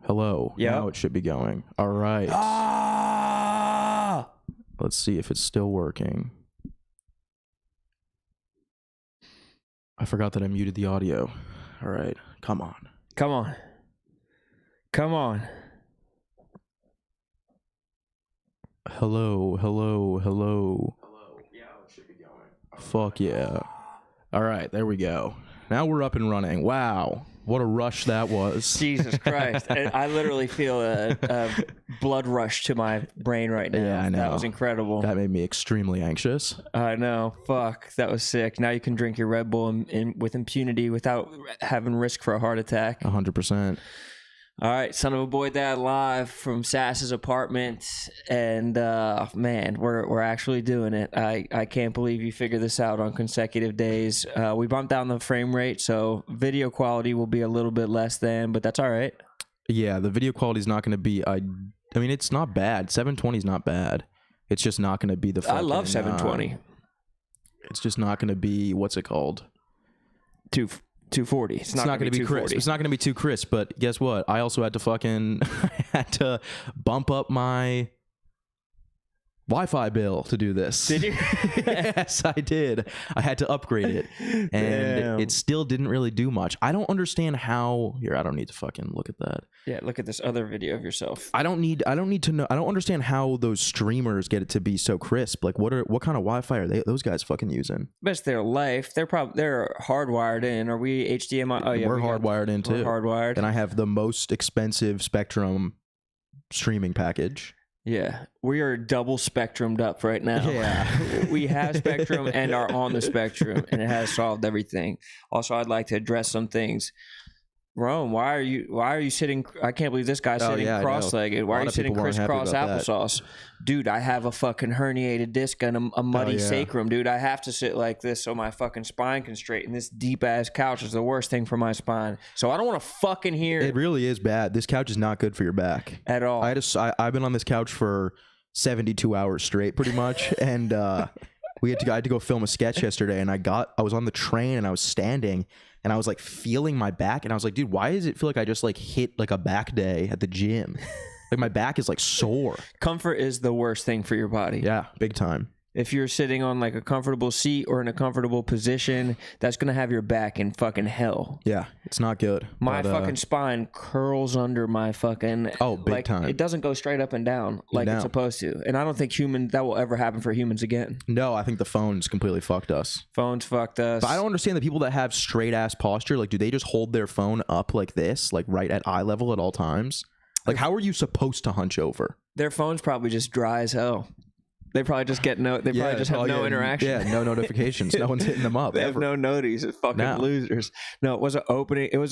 Hello. Yep. Now it should be going. All right. Ah! Let's see if it's still working. I forgot that I muted the audio. All right. Come on. Come on. Come on. Hello. Hello. Hello. Hello. Yeah, it should be going. Fuck yeah. All right. There we go. Now we're up and running. Wow. What a rush that was. Jesus Christ. I literally feel a blood rush to my brain right now. Yeah, I know. That was incredible. That made me extremely anxious. I know. Fuck. That was sick. Now you can drink your Red Bull with impunity without having risk for a heart attack. 100%. All right, Son of a Boy Dad live from Sass's apartment, and man, we're actually doing it. I can't believe you figured this out on consecutive days. We bumped down the frame rate, so video quality will be a little bit less than, but that's all right. Yeah, the video quality is not going to be. I mean, it's not bad. 720 is not bad. It's just not going to be the. Fucking, I love 720. It's just not going to be what's it called? 240. It's not going to be crisp. It's not going to be too crisp, but guess what? I also had to fucking I had to bump up my Wi-Fi bill to do this. Did you? Yes, I did. I had to upgrade it, and Damn. it still didn't really do much. I don't understand how. Here, I don't need to fucking look at that. Yeah, look at this other video of yourself. I don't need to know. I don't understand how those streamers get it to be so crisp. Like, what kind of Wi-Fi are those guys fucking using? Best their life. They're hardwired in. Are we HDMI? Oh yeah, we're hardwired in too. We're hardwired, and I have the most expensive Spectrum streaming package. Yeah, we are double spectrumed up right now. Yeah. We have Spectrum and are on the Spectrum, and it has solved everything. Also, I'd like to address some things. Rone, why are you sitting? I can't believe this guy's sitting cross-legged. Why are you sitting criss-cross applesauce? Dude, I have a fucking herniated disc and a muddy sacrum, dude. I have to sit like this so my fucking spine can straighten. This deep-ass couch is the worst thing for my spine. So I don't want to fucking hear it. It really is bad. This couch is not good for your back. At all. I've been on this couch for 72 hours straight, pretty much, and I had to go film a sketch yesterday, and I was on the train, and I was standing, and I was like feeling my back, and I was like, dude, why does it feel like I just like hit like a back day at the gym? Like my back is like sore. Comfort is the worst thing for your body. Yeah, big time. If you're sitting on like a comfortable seat or in a comfortable position, that's going to have your back in fucking hell. Yeah, it's not good. My fucking spine curls under my fucking... Oh, big time. It doesn't go straight up and down like it's supposed to. And I don't think that will ever happen for humans again. No, I think the phones completely fucked us. Phones fucked us. But I don't understand the people that have straight ass posture. Like, do they just hold their phone up like this, like right at eye level at all times? Like, how are you supposed to hunch over? Their phone's probably just dry as hell. They probably just get probably just have no interaction. Yeah, no notifications. No one's hitting them up. They have no noties. It's fucking losers. No, it was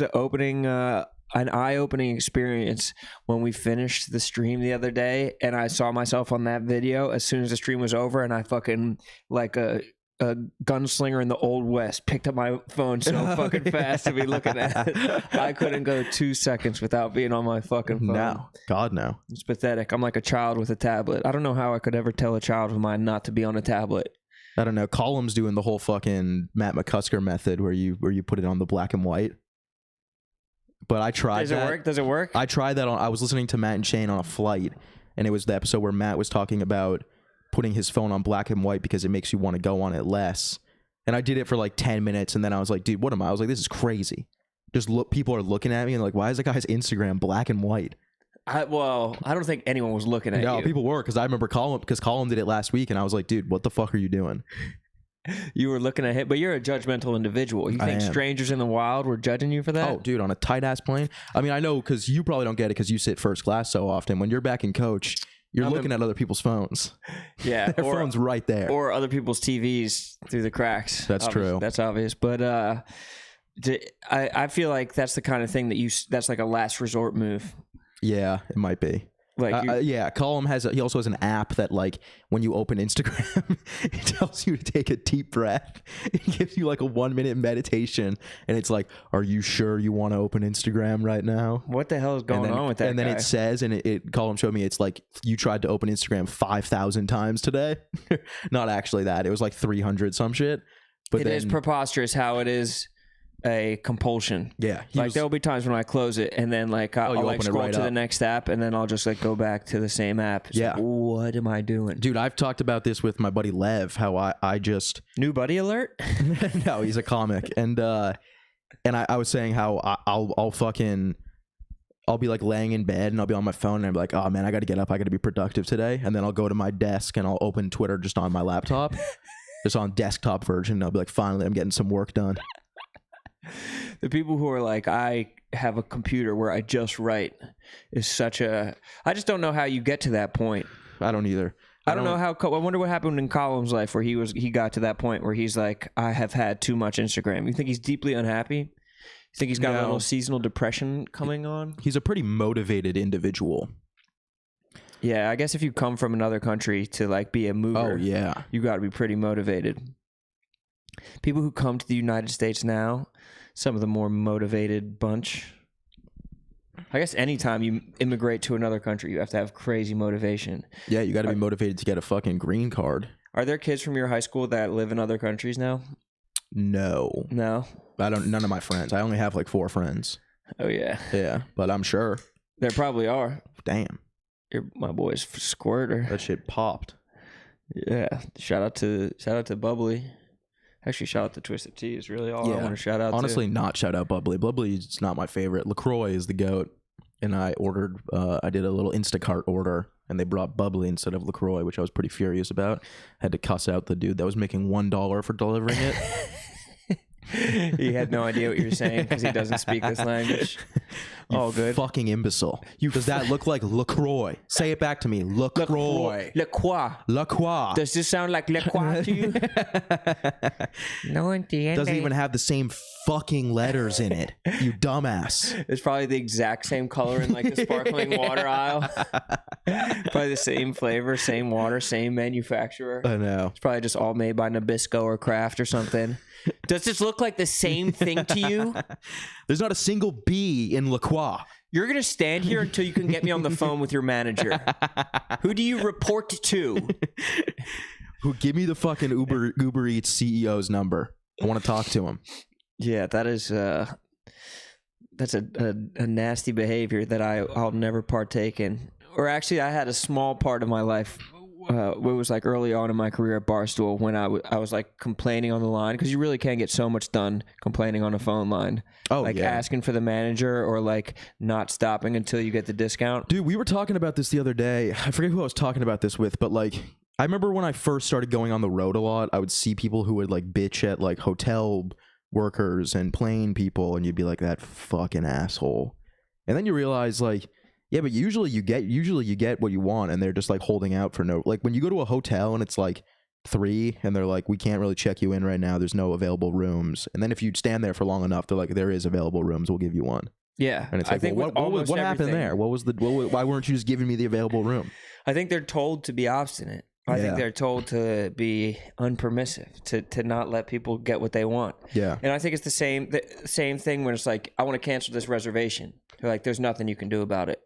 an eye-opening experience when we finished the stream the other day, and I saw myself on that video as soon as the stream was over, and I fucking like a gunslinger in the Old West picked up my phone so fucking fast to be looking at it. I couldn't go 2 seconds without being on my fucking phone. No. God, no. It's pathetic. I'm like a child with a tablet. I don't know how I could ever tell a child of mine not to be on a tablet. I don't know. Column's doing the whole fucking Matt McCusker method where you put it on the black and white. But I tried that. Does it work? I tried that I was listening to Matt and Shane on a flight, and it was the episode where Matt was talking about putting his phone on black and white because it makes you want to go on it less. And I did it for like 10 minutes, and then I was like, dude, what am I? I was like, this is crazy. Just look, people are looking at me and like, why is that guy's Instagram black and white? I don't think anyone was looking at you. No, people were, because I remember Colin did it last week, and I was like, dude, what the fuck are you doing? You were looking at it, but you're a judgmental individual. You think strangers in the wild were judging you for that? Oh, dude, on a tight-ass plane? I mean, I know, because you probably don't get it because you sit first class so often. When you're back in coach, you're looking at other people's phones. Yeah. Their phone's right there. Or other people's TVs through the cracks. That's true. That's obvious. But I feel like that's the kind of thing that's like a last resort move. Yeah, it might be. Like yeah, Colin he also has an app that like when you open Instagram, it tells you to take a deep breath. It gives you like a 1-minute meditation, and it's like, "Are you sure you want to open Instagram right now?" What the hell is going on with that? And then it says, and Colin showed me, it's like you tried to open Instagram 5,000 times today. Not actually that. It was like 300 some shit. But it is preposterous how it is a compulsion. Yeah. Like there'll be times when I close it and then like I'll like scroll to the next app and then I'll just like go back to the same app. It's like, what am I doing? Dude, I've talked about this with my buddy Lev, how I just... New buddy alert? No, he's a comic. And I was saying how I'll be like laying in bed and I'll be on my phone and I'm like, oh man, I got to get up. I got to be productive today. And then I'll go to my desk and I'll open Twitter just on my laptop, just on desktop version. And I'll be like, finally, I'm getting some work done. The people who are like, I have a computer where I just write is such a... I just don't know how you get to that point. I don't either. I don't know how... I wonder what happened in Column's life where he got to that point where he's like, I have had too much Instagram. You think he's deeply unhappy? You think he's got a little seasonal depression coming on? He's a pretty motivated individual. Yeah, I guess if you come from another country to like be a mover, you got to be pretty motivated. People who come to the United States now, some of the more motivated bunch. I guess anytime you immigrate to another country, you have to have crazy motivation. Yeah, you got to be motivated to get a fucking green card. Are there kids from your high school that live in other countries now? No. None of my friends. I only have like 4 friends. Oh yeah. Yeah, but I'm sure there probably are. Damn. You're my boy's squirter. That shit popped. Yeah. Shout out to Bubbly. Actually, shout out to Twisted Tea is really all I want to shout out. Honestly, not shout out Bubbly. Bubbly is not my favorite. LaCroix is the GOAT. And I ordered, I did a little Instacart order, and they brought Bubbly instead of LaCroix, which I was pretty furious about. Had to cuss out the dude that was making $1 for delivering it. He had no idea what you were saying because he doesn't speak this language. All good. Fucking imbecile. Does that look like LaCroix? Say it back to me. LaCroix. LaCroix. Does this sound like LaCroix to you? No entiende. Doesn't even have the same fucking letters in it. You dumbass. It's probably the exact same color in like the sparkling water aisle. Probably the same flavor, same water, same manufacturer. I know. It's probably just all made by Nabisco or Kraft or something. Does this look like the same thing to you? There's not a single B in LaCroix. You're going to stand here until you can get me on the phone with your manager. Who do you report to? Who? Give me the fucking Uber Eats CEO's number. I want to talk to him. Yeah, that is that's a nasty behavior that I'll never partake in. Or actually, I had a small part of my life. It was like early on in my career at Barstool when I was like complaining on the line, because you really can get so much done complaining on a phone line. Oh, like asking for the manager or like not stopping until you get the discount. Dude, we were talking about this the other day. I forget who I was talking about this with, but like I remember when I first started going on the road a lot, I would see people who would like bitch at like hotel workers and plane people, and you'd be like, that fucking asshole. And then you realize like, yeah, but usually you get what you want, and they're just like holding out for no, like when you go to a hotel and it's like 3 and they're like, we can't really check you in right now, there's no available rooms. And then if you stand there for long enough, they're like, there is available rooms, we'll give you one. Yeah. And it's like, well, what happened there? Why weren't you just giving me the available room? I think they're told to be obstinate. I think they're told to be unpermissive, to not let people get what they want. Yeah. And I think it's the same thing when it's like, I want to cancel this reservation. They're like, there's nothing you can do about it.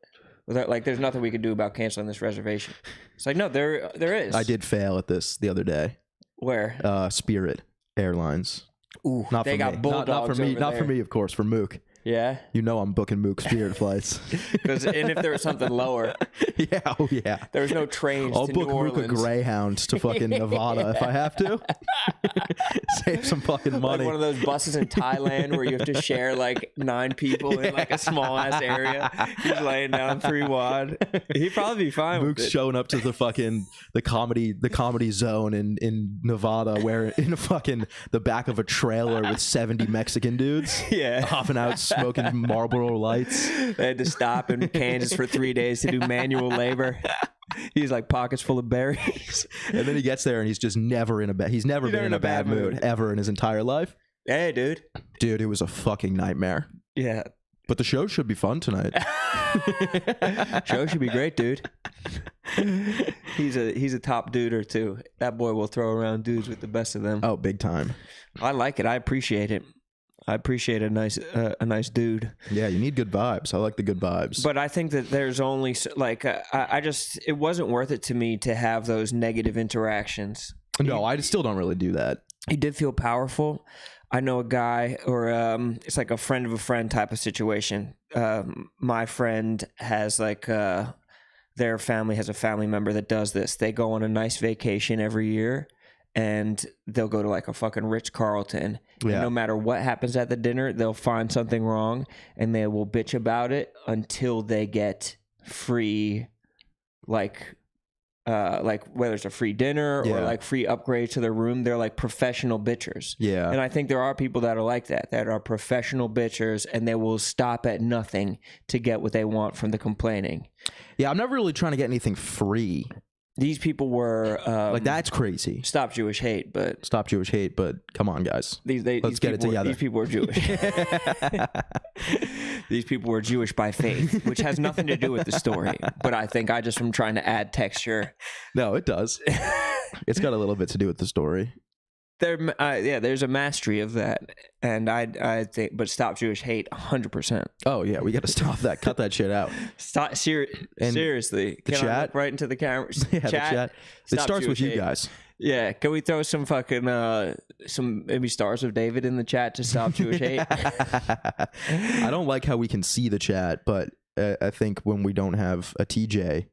Like, there's nothing we can do about canceling this reservation. It's like, no, there is. I did fail at this the other day. Where? Spirit Airlines. Ooh, not they for got me. bulldogs Not for me. Not there. For me, of course. For Mook. Yeah. You know I'm booking Mook Spirit flights. And if there was something lower. Yeah. Oh yeah. There was no trains. I'll to book New Orleans. Mook a Greyhound to fucking Nevada if I have to. Save some fucking money. Like one of those buses in Thailand where you have to share like 9 people in like a small ass area. He's laying down 3 wad. He'd probably be fine. Mook's showing up to the fucking the comedy zone in Nevada, where in the back of a trailer with 70 Mexican dudes. Yeah. Hopping out smoking Marlboro Lights. They had to stop in Kansas for 3 days to do manual labor. He's like pockets full of berries. And then he gets there and he's just never in a bad. He's never been in a bad mood ever in his entire life. Hey, dude. Dude, it was a fucking nightmare. Yeah. But the show should be fun tonight. Show should be great, dude. He's a top duder too. That boy will throw around dudes with the best of them. Oh, big time. I like it. I appreciate it. I appreciate a nice dude. Yeah, you need good vibes. I like the good vibes. But I think that there's only like it wasn't worth it to me to have those negative interactions. No, I still don't really do that. He did feel powerful. I know a guy, or it's like a friend of a friend type of situation. My friend has like their family has a family member that does this. They go on a nice vacation every year, and they'll go to like a fucking Ritz-Carlton. Yeah. And no matter what happens at the dinner, they'll find something wrong, and they will bitch about it until they get free, like whether it's a free dinner or like free upgrades to their room. They're like professional bitchers. Yeah. And I think there are people that are like that are professional bitchers, and they will stop at nothing to get what they want from the complaining. Yeah, I'm never really trying to get anything free. These people were like, that's crazy. Stop Jewish hate, but come on, guys. Let's get it together. These people are Jewish. These people were Jewish by faith, which has nothing to do with the story. But I think I just am trying to add texture. No, it does. It's got a little bit to do with the story. There's a mastery of that, and I think, but stop Jewish hate 100%. Oh yeah, we got to stop that. Cut that shit out. Stop. Seriously, the chat, I look right into the camera. Yeah, the chat. It starts with you guys. Yeah, can we throw some fucking some maybe Stars of David in the chat to stop Jewish hate? I don't like how we can see the chat, but I think when we don't have a TJ.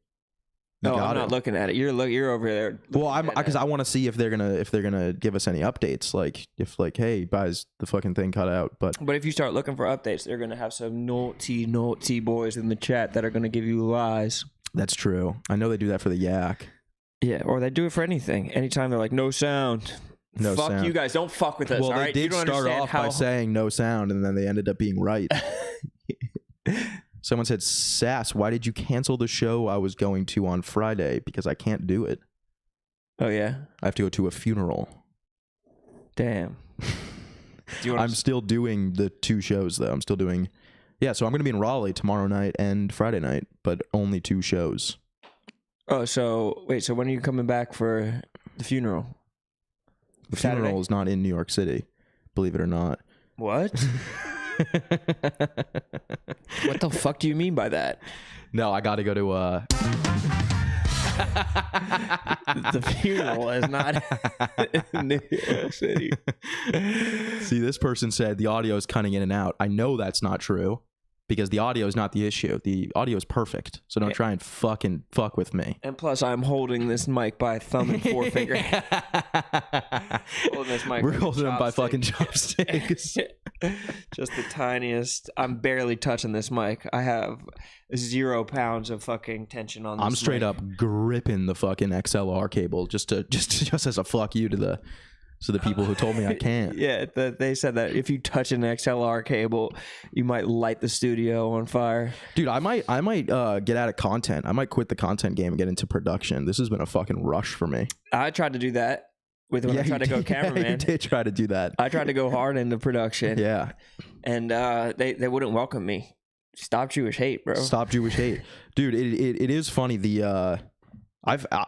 No, I'm not looking at it. You're over there. Well, because I want to see if they're gonna give us any updates. Like if hey guys, the fucking thing cut out. But if you start looking for updates, they're gonna have some naughty boys in the chat that are gonna give you lies. That's true. I know they do that for the yak. Yeah, or they do it for anything. Anytime they're like no sound. No fuck sound. You guys, don't fuck with us. Well, all they right? did start off by saying no sound, and then they ended up being right. Someone said, Sass, why did you cancel the show I was going to on Friday? Because I can't do it. Oh, yeah? I have to go to a funeral. Damn. I'm still doing the 2 shows, though. I'm still doing... Yeah, so I'm going to be in Raleigh tomorrow night and Friday night, but only 2 shows. Oh, so... Wait, so when are you coming back for the funeral? The funeral is not in New York City, believe it or not. What? What the fuck do you mean by that? No, I got to go to the funeral is not in New York City. See, this person said the audio is cutting in and out. I know that's not true because the audio is not the issue. The audio is perfect. So don't try and fuck with me. And plus, I'm holding this mic by thumb and forefinger. Holding this mic. We're holding it by fucking chopsticks. Just the tiniest. I'm barely touching this mic. I have 0 pounds of fucking tension on this I'm straight mic. up gripping the fucking XLR cable just as a fuck you to the people who told me I can't. Yeah, they said that if you touch an XLR cable, you might light the studio on fire. Dude, I might get out of content. I might quit the content game and get into production. This has been a fucking rush for me. I tried to do that. When I tried to go cameraman. Yeah, you did try to do that. I tried to go hard into production. Yeah. And they wouldn't welcome me. Stop Jewish hate, bro. Stop Jewish hate. Dude, it is funny. It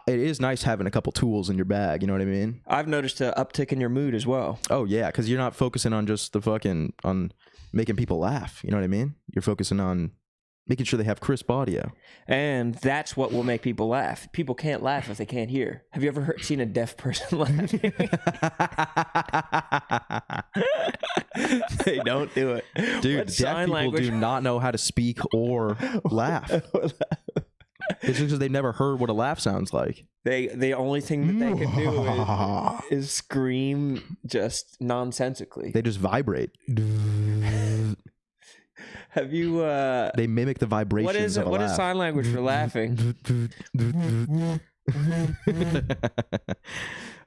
is nice having a couple tools in your bag, you know what I mean? I've noticed an uptick in your mood as well. Oh, yeah, because you're not focusing on just on making people laugh, you know what I mean? You're focusing on making sure they have crisp audio. And that's what will make people laugh. People can't laugh if they can't hear. Have you ever seen a deaf person laugh? They don't do it. Dude, deaf people do not know how to speak or laugh. It's just because they've never heard what a laugh sounds like. The only thing that they can do is scream just nonsensically. They just vibrate. Have you they mimic the vibrations of a laugh. What is sign language for laughing?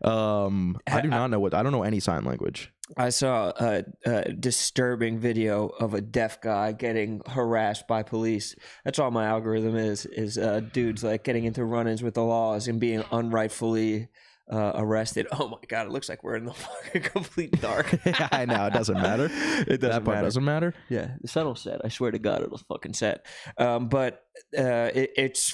I do not know I don't know any sign language. I saw a disturbing video of a deaf guy getting harassed by police. That's all my algorithm is dudes like getting into run-ins with the laws and being unrightfully arrested. Oh my god, it looks like we're in the fucking complete dark. Yeah, I know, it doesn't matter. That part doesn't matter. Yeah, the sun will set. I swear to God, it'll fucking set. But it's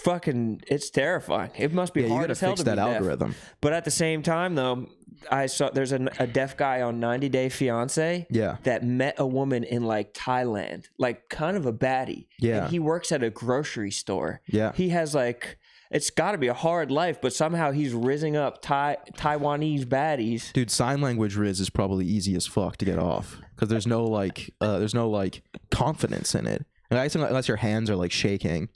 terrifying. It must be hard as hell to be deaf. You gotta fix that algorithm. But at the same time, though, I saw there's a deaf guy on 90 Day Fiance. Yeah. That met a woman in like Thailand, like kind of a baddie. Yeah. And he works at a grocery store. Yeah. He has like it's got to be a hard life, but somehow he's rizzing up Taiwanese baddies. Dude, sign language Riz is probably easy as fuck to get off because there's no confidence in it. Unless your hands are like shaking.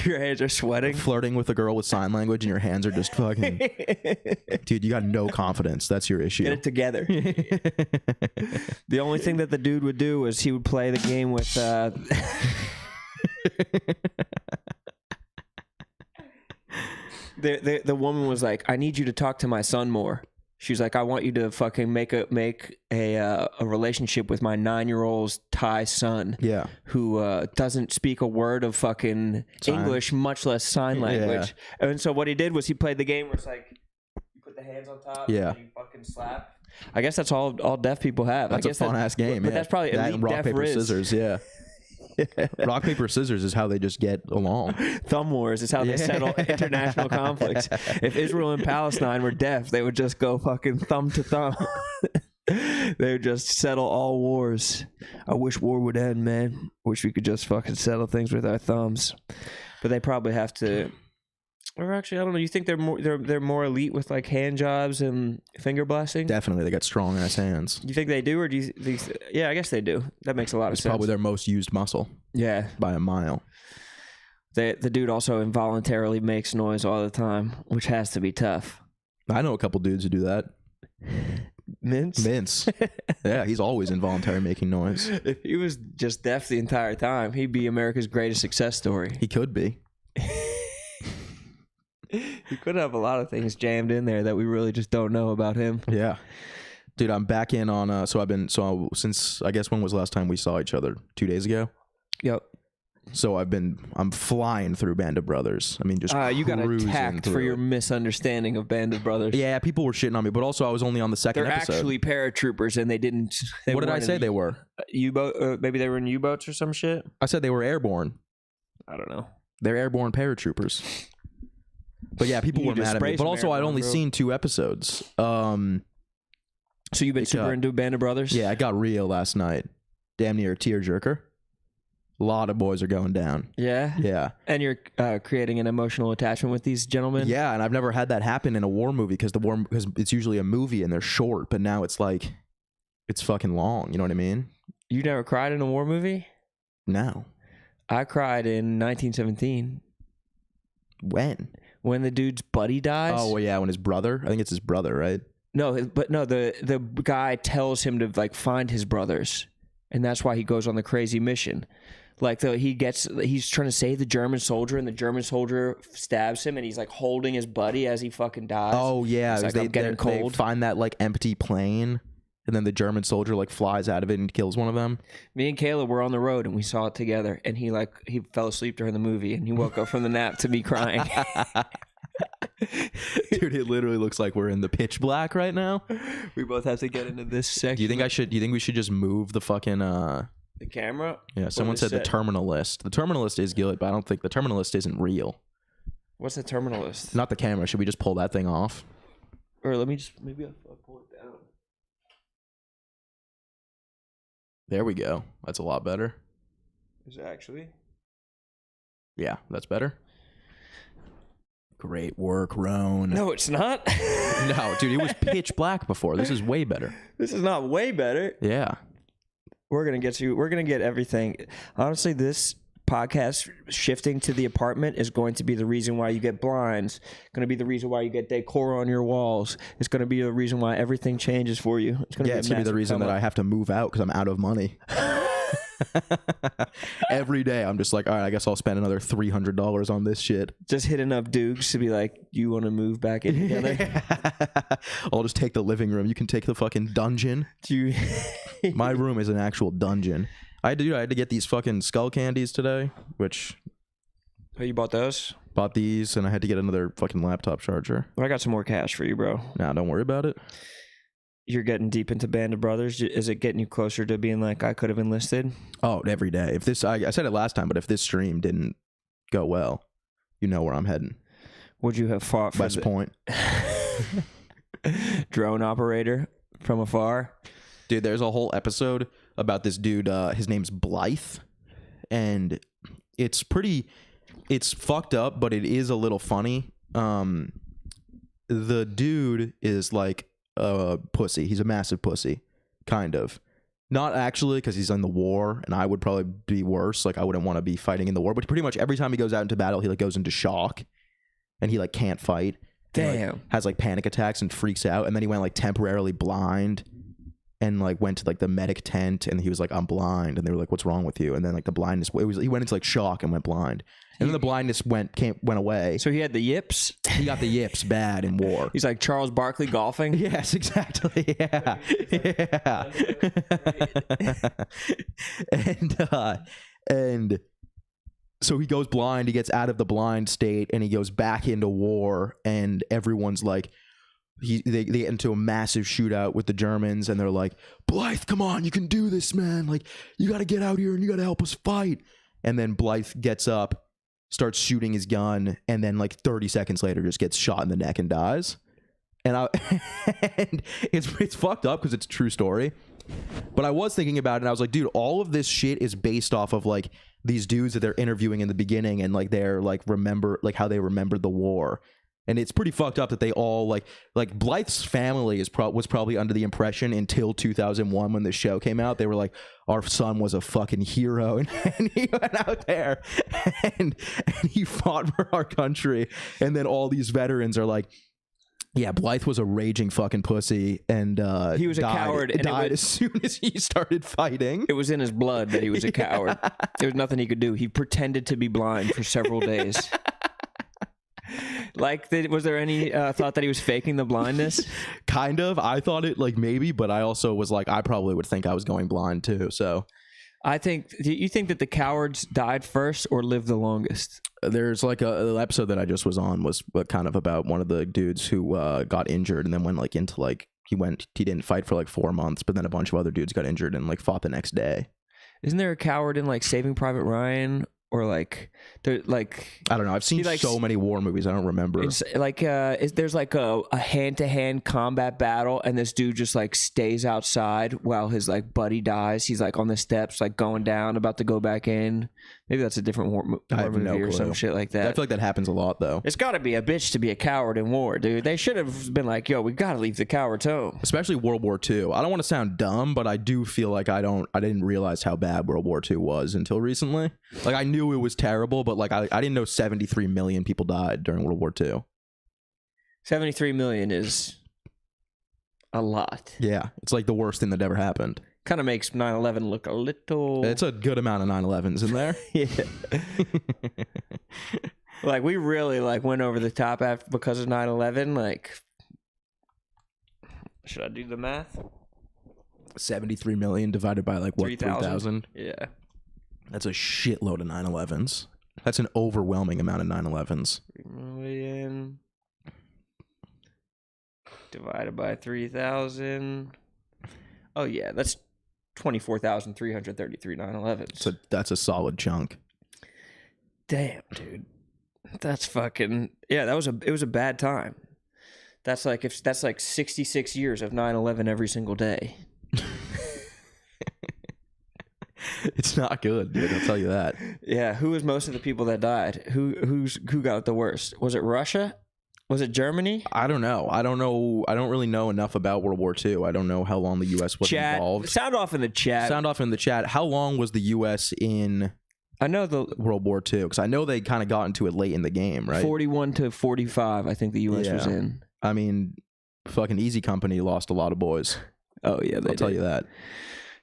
Your hands are sweating. Flirting with a girl with sign language and your hands are just fucking... Dude, you got no confidence. That's your issue. Get it together. The only thing that the dude would do was he would play the game with... The woman was like, I need you to talk to my son more. She's like, I want you to fucking make a relationship with my 9-year-old's Thai son. Yeah. Who doesn't speak a word of fucking English, much less sign language. Yeah. And so what he did was he played the game where it's like, you put the hands on top and you fucking slap. I guess that's all deaf people have. That's a fun ass game. But that's probably that elite and rock, deaf paper, Riz. scissors. Yeah. Rock, paper, scissors is how they just get along. Thumb wars is how they settle international conflicts. If Israel and Palestine were deaf, they would just go fucking thumb to thumb. They would just settle all wars. I wish war would end, man. Wish we could just fucking settle things with our thumbs. But they probably have to... Or actually, I don't know. You think they're more elite with like hand jobs and finger blasting? Definitely, they got strong ass hands. You think they do, or do you? Yeah, I guess they do. That makes a lot of sense. It's probably their most used muscle. Yeah, by a mile. The dude also involuntarily makes noise all the time, which has to be tough. I know a couple dudes who do that. Mince. Yeah, he's always involuntary making noise. If he was just deaf the entire time, he'd be America's greatest success story. He could be. He could have a lot of things jammed in there that we really just don't know about him. Yeah. Dude, I'm back in on, since, I guess, when was the last time we saw each other? 2 days ago? Yep. So I'm flying through Band of Brothers. I mean, just you got attacked for your misunderstanding of Band of Brothers. Yeah, people were shitting on me, but also I was only on the second episode. They're actually paratroopers, and they didn't... What did I say they were? U-boat? Maybe they were in U-boats or some shit? I said they were airborne. I don't know. They're airborne paratroopers. But yeah, people were mad at me. But also, I'd only seen 2 episodes. So you've been super into Band of Brothers? Yeah, it got real last night. Damn near a tearjerker. A lot of boys are going down. Yeah? Yeah. And you're creating an emotional attachment with these gentlemen? Yeah, and I've never had that happen in a war movie because it's usually a movie and they're short, but now it's like, it's fucking long. You know what I mean? You never cried in a war movie? No. I cried in 1917. When? When the dude's buddy dies. Oh, well, yeah, when his brother, I think it's his brother, right? No, the guy tells him to like find his brothers, and that's why he goes on the crazy mission. Like he's trying to save the German soldier, and the German soldier stabs him, and he's like holding his buddy as he fucking dies. Oh yeah, like, I'm getting cold. They find that like empty plane. And then the German soldier like flies out of it and kills one of them. Me and Caleb were on the road and we saw it together. And he fell asleep during the movie and he woke up from the nap to me crying. Dude, it literally looks like we're in the pitch black right now. We both have to get into this section. Do you think we should just move the fucking the camera? Yeah, someone said the terminal list. The terminal list is good, but I don't think the terminal list isn't real. What's the terminal list? Not the camera. Should we just pull that thing off? Or maybe I'll pull it down. There we go. That's a lot better. Is it actually? Yeah, that's better. Great work, Rone. No, it's not. No, dude, it was pitch black before. This is way better. This is not way better. Yeah. We're going to get everything. Honestly, this podcast shifting to the apartment is going to be the reason why you get blinds. Going to be the reason why you get decor on your walls. It's going to be the reason why everything changes for you. It's going to be the reason that I have to move out because I'm out of money. Every day I'm just like, all right, I guess I'll spend another $300 on this shit. Just hitting up Dukes to be like, you want to move back in together? I'll just take the living room. You can take the fucking dungeon. My room is an actual dungeon. I had to get these fucking skull candies today, which... Oh, you bought those? Bought these, and I had to get another fucking laptop charger. Well, I got some more cash for you, bro. Nah, don't worry about it. You're getting deep into Band of Brothers. Is it getting you closer to being like, I could have enlisted? Oh, every day. If this... I said it last time, but if this stream didn't go well, you know where I'm heading. Would you have fought for West Point. Drone operator from afar? Dude, there's a whole episode about this dude. His name's Blythe, and it's pretty. it's fucked up, but it is a little funny. The dude is like a pussy. He's a massive pussy, kind of. Not actually, because he's in the war, and I would probably be worse. Like, I wouldn't want to be fighting in the war. But pretty much every time he goes out into battle, he like goes into shock, and he like can't fight. Damn. And, like, has like panic attacks and freaks out. And then he went like temporarily blind, and like went to like the medic tent, and he was like, "I'm blind," and they were like, "What's wrong with you?" And then like the blindness, he went into like shock and went blind. And then the blindness went away. So he had the yips? He got the yips bad in war. He's like Charles Barkley golfing? Yes, exactly. Yeah. Yeah. And so he goes blind, he gets out of the blind state, and he goes back into war, and everyone's like, they get into a massive shootout with the Germans, and they're like, "Blythe, come on, you can do this, man. Like, you got to get out here and you got to help us fight." And then Blythe gets up, starts shooting his gun, and then like 30 seconds later just gets shot in the neck and dies. And and it's fucked up because it's a true story. But I was thinking about it, and I was like, dude, all of this shit is based off of like these dudes that they're interviewing in the beginning, and like they're like like how they remembered the war. And it's pretty fucked up that they all like Blythe's family was probably under the impression until 2001 when the show came out. They were like, our son was a fucking hero, and he went out there and he fought for our country. And then all these veterans are like, yeah, Blythe was a raging fucking pussy, and he was a coward, and died as soon as he started fighting. It was in his blood that he was a coward. There was nothing he could do. He pretended to be blind for several days. Like, was there any thought that he was faking the blindness? Kind of. I thought it, like, maybe, but I also was like, I probably would think I was going blind too. So I think, do you think that the cowards died first or lived the longest? There's like an episode that I just was on was kind of about one of the dudes who got injured, and then went like into like, he didn't fight for like 4 months, but then a bunch of other dudes got injured and like fought the next day. Isn't there a coward in like Saving Private Ryan? Or like, they're like, I don't know. I've seen so many war movies, I don't remember. It's like there's like a hand-to-hand combat battle, and this dude just like stays outside while his like buddy dies. He's like on the steps, like going down, about to go back in. Maybe that's a different war movie or some shit like that. I feel like that happens a lot though. It's got to be a bitch to be a coward in war, dude. They should have been like, yo, we got to leave the cowards home. Especially World War II. I don't want to sound dumb, but I do feel like I didn't realize how bad World War II was until recently. Like, I knew it was terrible, but like I didn't know 73 million people died during World War II. 73 million is a lot. Yeah, it's like the worst thing that ever happened. Kind of makes 9/11 look a little... It's a good amount of 9/11s in there. Yeah. Like, we really like went over the top because of 9/11. Like, should I do the math? 73 million divided by like what, 3,000? Yeah. That's a shitload of 9/11s. That's an overwhelming amount of 9/11s. 3 million divided by 3,000. Oh yeah, that's 24,333 9/11s. So that's a solid chunk. Damn, dude. That's fucking, yeah, it was a bad time. That's like 66 years of 9/11 every single day. It's not good, dude. I'll tell you that. Yeah, who was most of the people that died? Who got it the worst? Was it Russia? Was it Germany? I don't know. I don't really know enough about World War II. I don't know how long the U.S. was involved. Sound off in the chat. How long was the U.S. in? I know the World War II, because I know they kind of got into it late in the game, right? 41 to 45, I think the U.S. was in. I mean, fucking Easy Company lost a lot of boys. Oh yeah, I'll tell you that.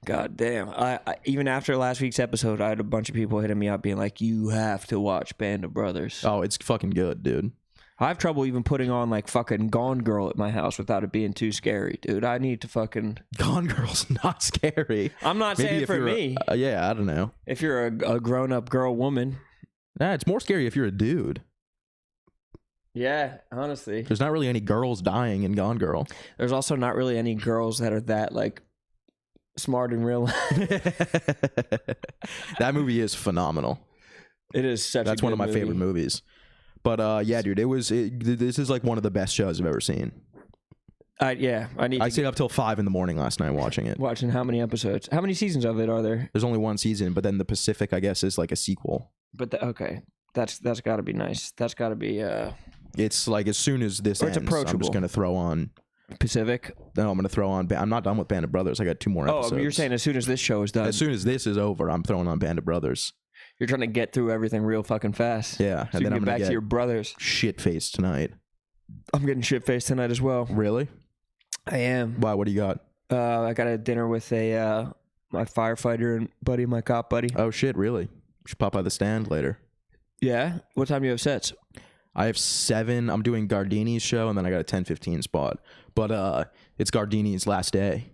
God damn. I even after last week's episode, I had a bunch of people hitting me up being like, you have to watch Band of Brothers. Oh, it's fucking good, dude. I have trouble even putting on like fucking Gone Girl at my house without it being too scary, dude. I need to fucking... Gone Girl's not scary. I'm not saying for me. Yeah, I don't know. If you're a grown-up girl woman. Nah, it's more scary if you're a dude. Yeah, honestly. There's not really any girls dying in Gone Girl. There's also not really any girls that are that like smart in real life. That movie is phenomenal. It is That's one of my favorite movies. But yeah, dude, this is like one of the best shows I've ever seen. Yeah, I stayed up till 5 a.m. last night watching it. Watching how many episodes? How many seasons of it are there? There's only one season, but then the Pacific, I guess, is like a sequel. But okay, That's got to be nice. That's got to be. It's like as soon as this ends, I'm just gonna throw on Pacific. No, I'm gonna throw on. I'm not done with Band of Brothers. I got 2 more episodes. Oh, you're saying as soon as this show is done. As soon as this is over, I'm throwing on Band of Brothers. You're trying to get through everything real fucking fast. Yeah, so and then I'm gonna get back to your brothers. Shit faced tonight. I'm getting shit faced tonight as well. Really? I am. Why? What do you got? I got a dinner with my firefighter and buddy, my cop buddy. Oh shit! Really? You should pop by the stand later. Yeah. What time do you have sets? I have 7. I'm doing Gardini's show, and then I got a 10:15 spot. But it's Gardini's last day.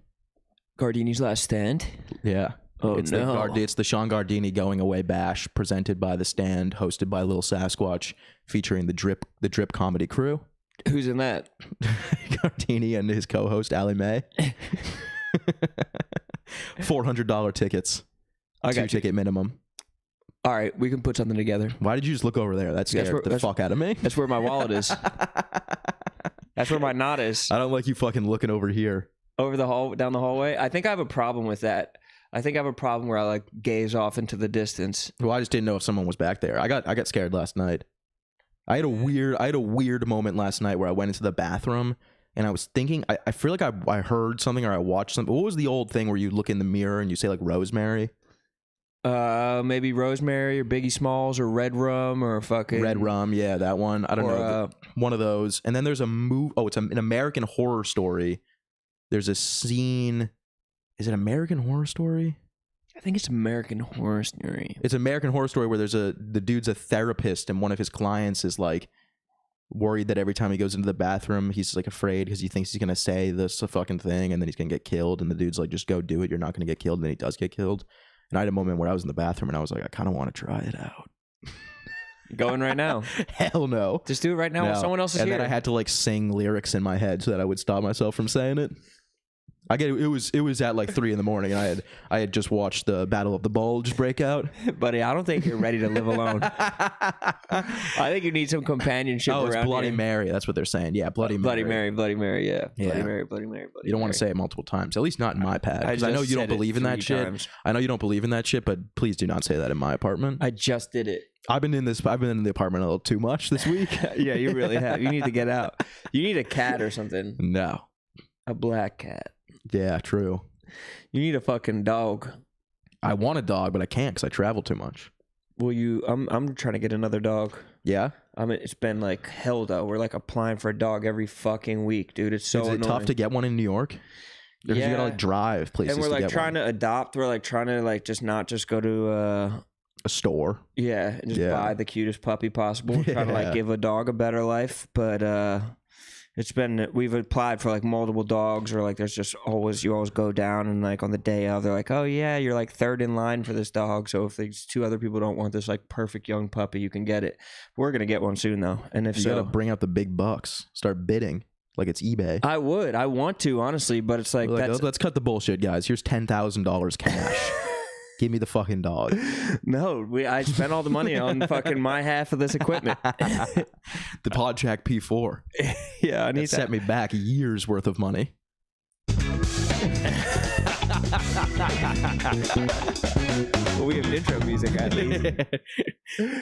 Gardini's last stand? Yeah. Oh, it's no. It's the Sean Gardini Going Away Bash, presented by The Stand, hosted by Lil Sasquatch, featuring the Drip comedy crew. Who's in that? Gardini and his co-host, Allie Mae. $400 tickets. 2 ticket minimum. All right, we can put something together. Why did you just look over there? That scared the fuck out of me. That's where my wallet is. That's where my knot is. I don't like you fucking looking over here. Over the hall, down the hallway. I think I have a problem with that. I think I have a problem where I like gaze off into the distance. Well, I just didn't know if someone was back there. I got scared last night. I had a weird moment last night where I went into the bathroom and I was thinking. I feel like I heard something or I watched something. What was the old thing where you look in the mirror and you say like Rosemary? Maybe Rosemary or Biggie Smalls or Red Rum or fucking Red Rum. Yeah, that one. I don't know. One of those. And then there's a movie. Oh, it's an American Horror Story. There's a scene. Is it American Horror Story? I think it's American Horror Story. It's American Horror Story where the dude's a therapist and one of his clients is like worried that every time he goes into the bathroom he's like afraid because he thinks he's gonna say this fucking thing and then he's gonna get killed, and the dude's like, just go do it, you're not gonna get killed, and then he does get killed. And I had a moment where I was in the bathroom and I was like, I kind of want to try it out. Going right now? Hell no. Just do it right now while someone else is here. And then I had to like sing lyrics in my head so that I would stop myself from saying it. It was at like 3 a.m. and I had just watched the Battle of the Bulge break out. Buddy, I don't think you're ready to live alone. I think you need some companionship. Oh, it's Bloody Mary. That's what they're saying. Yeah, Bloody Mary. Bloody Mary. Yeah. Bloody Mary. You don't want to say it multiple times. At least not in my pad. Because I know you don't believe in that shit. I know you don't believe in that shit, but please do not say that in my apartment. I just did it. I've been in the apartment a little too much this week. Yeah, you really have. You need to get out. You need a cat or something. No. A black cat. Yeah, true. You need a fucking dog. I want a dog, but I can't because I travel too much. Will you? I'm trying to get another dog. Yeah? It's been like hell though. We're like applying for a dog every fucking week, dude. It's so annoying. Is it tough to get one in New York? Because you gotta like drive places. And we're like trying to adopt. We're like trying to like not just go to a store. Yeah, and just buy the cutest puppy possible. Trying to like give a dog a better life, but we've applied for like multiple dogs, or like there's just you always go down and like on the day of they're like, oh yeah, you're like 3rd in line for this dog, so if these 2 other people don't want this like perfect young puppy, you can get it. We're gonna get one soon though, and if you gotta bring out the big bucks, start bidding like it's eBay. I want to honestly, but it's like let's cut the bullshit, guys. Here's $10,000 cash. Give me the fucking dog. No, I spent all the money on fucking my half of this equipment. The Podtrack P4. Yeah, I need that. Set me back years worth of money. Well, we have intro music at least.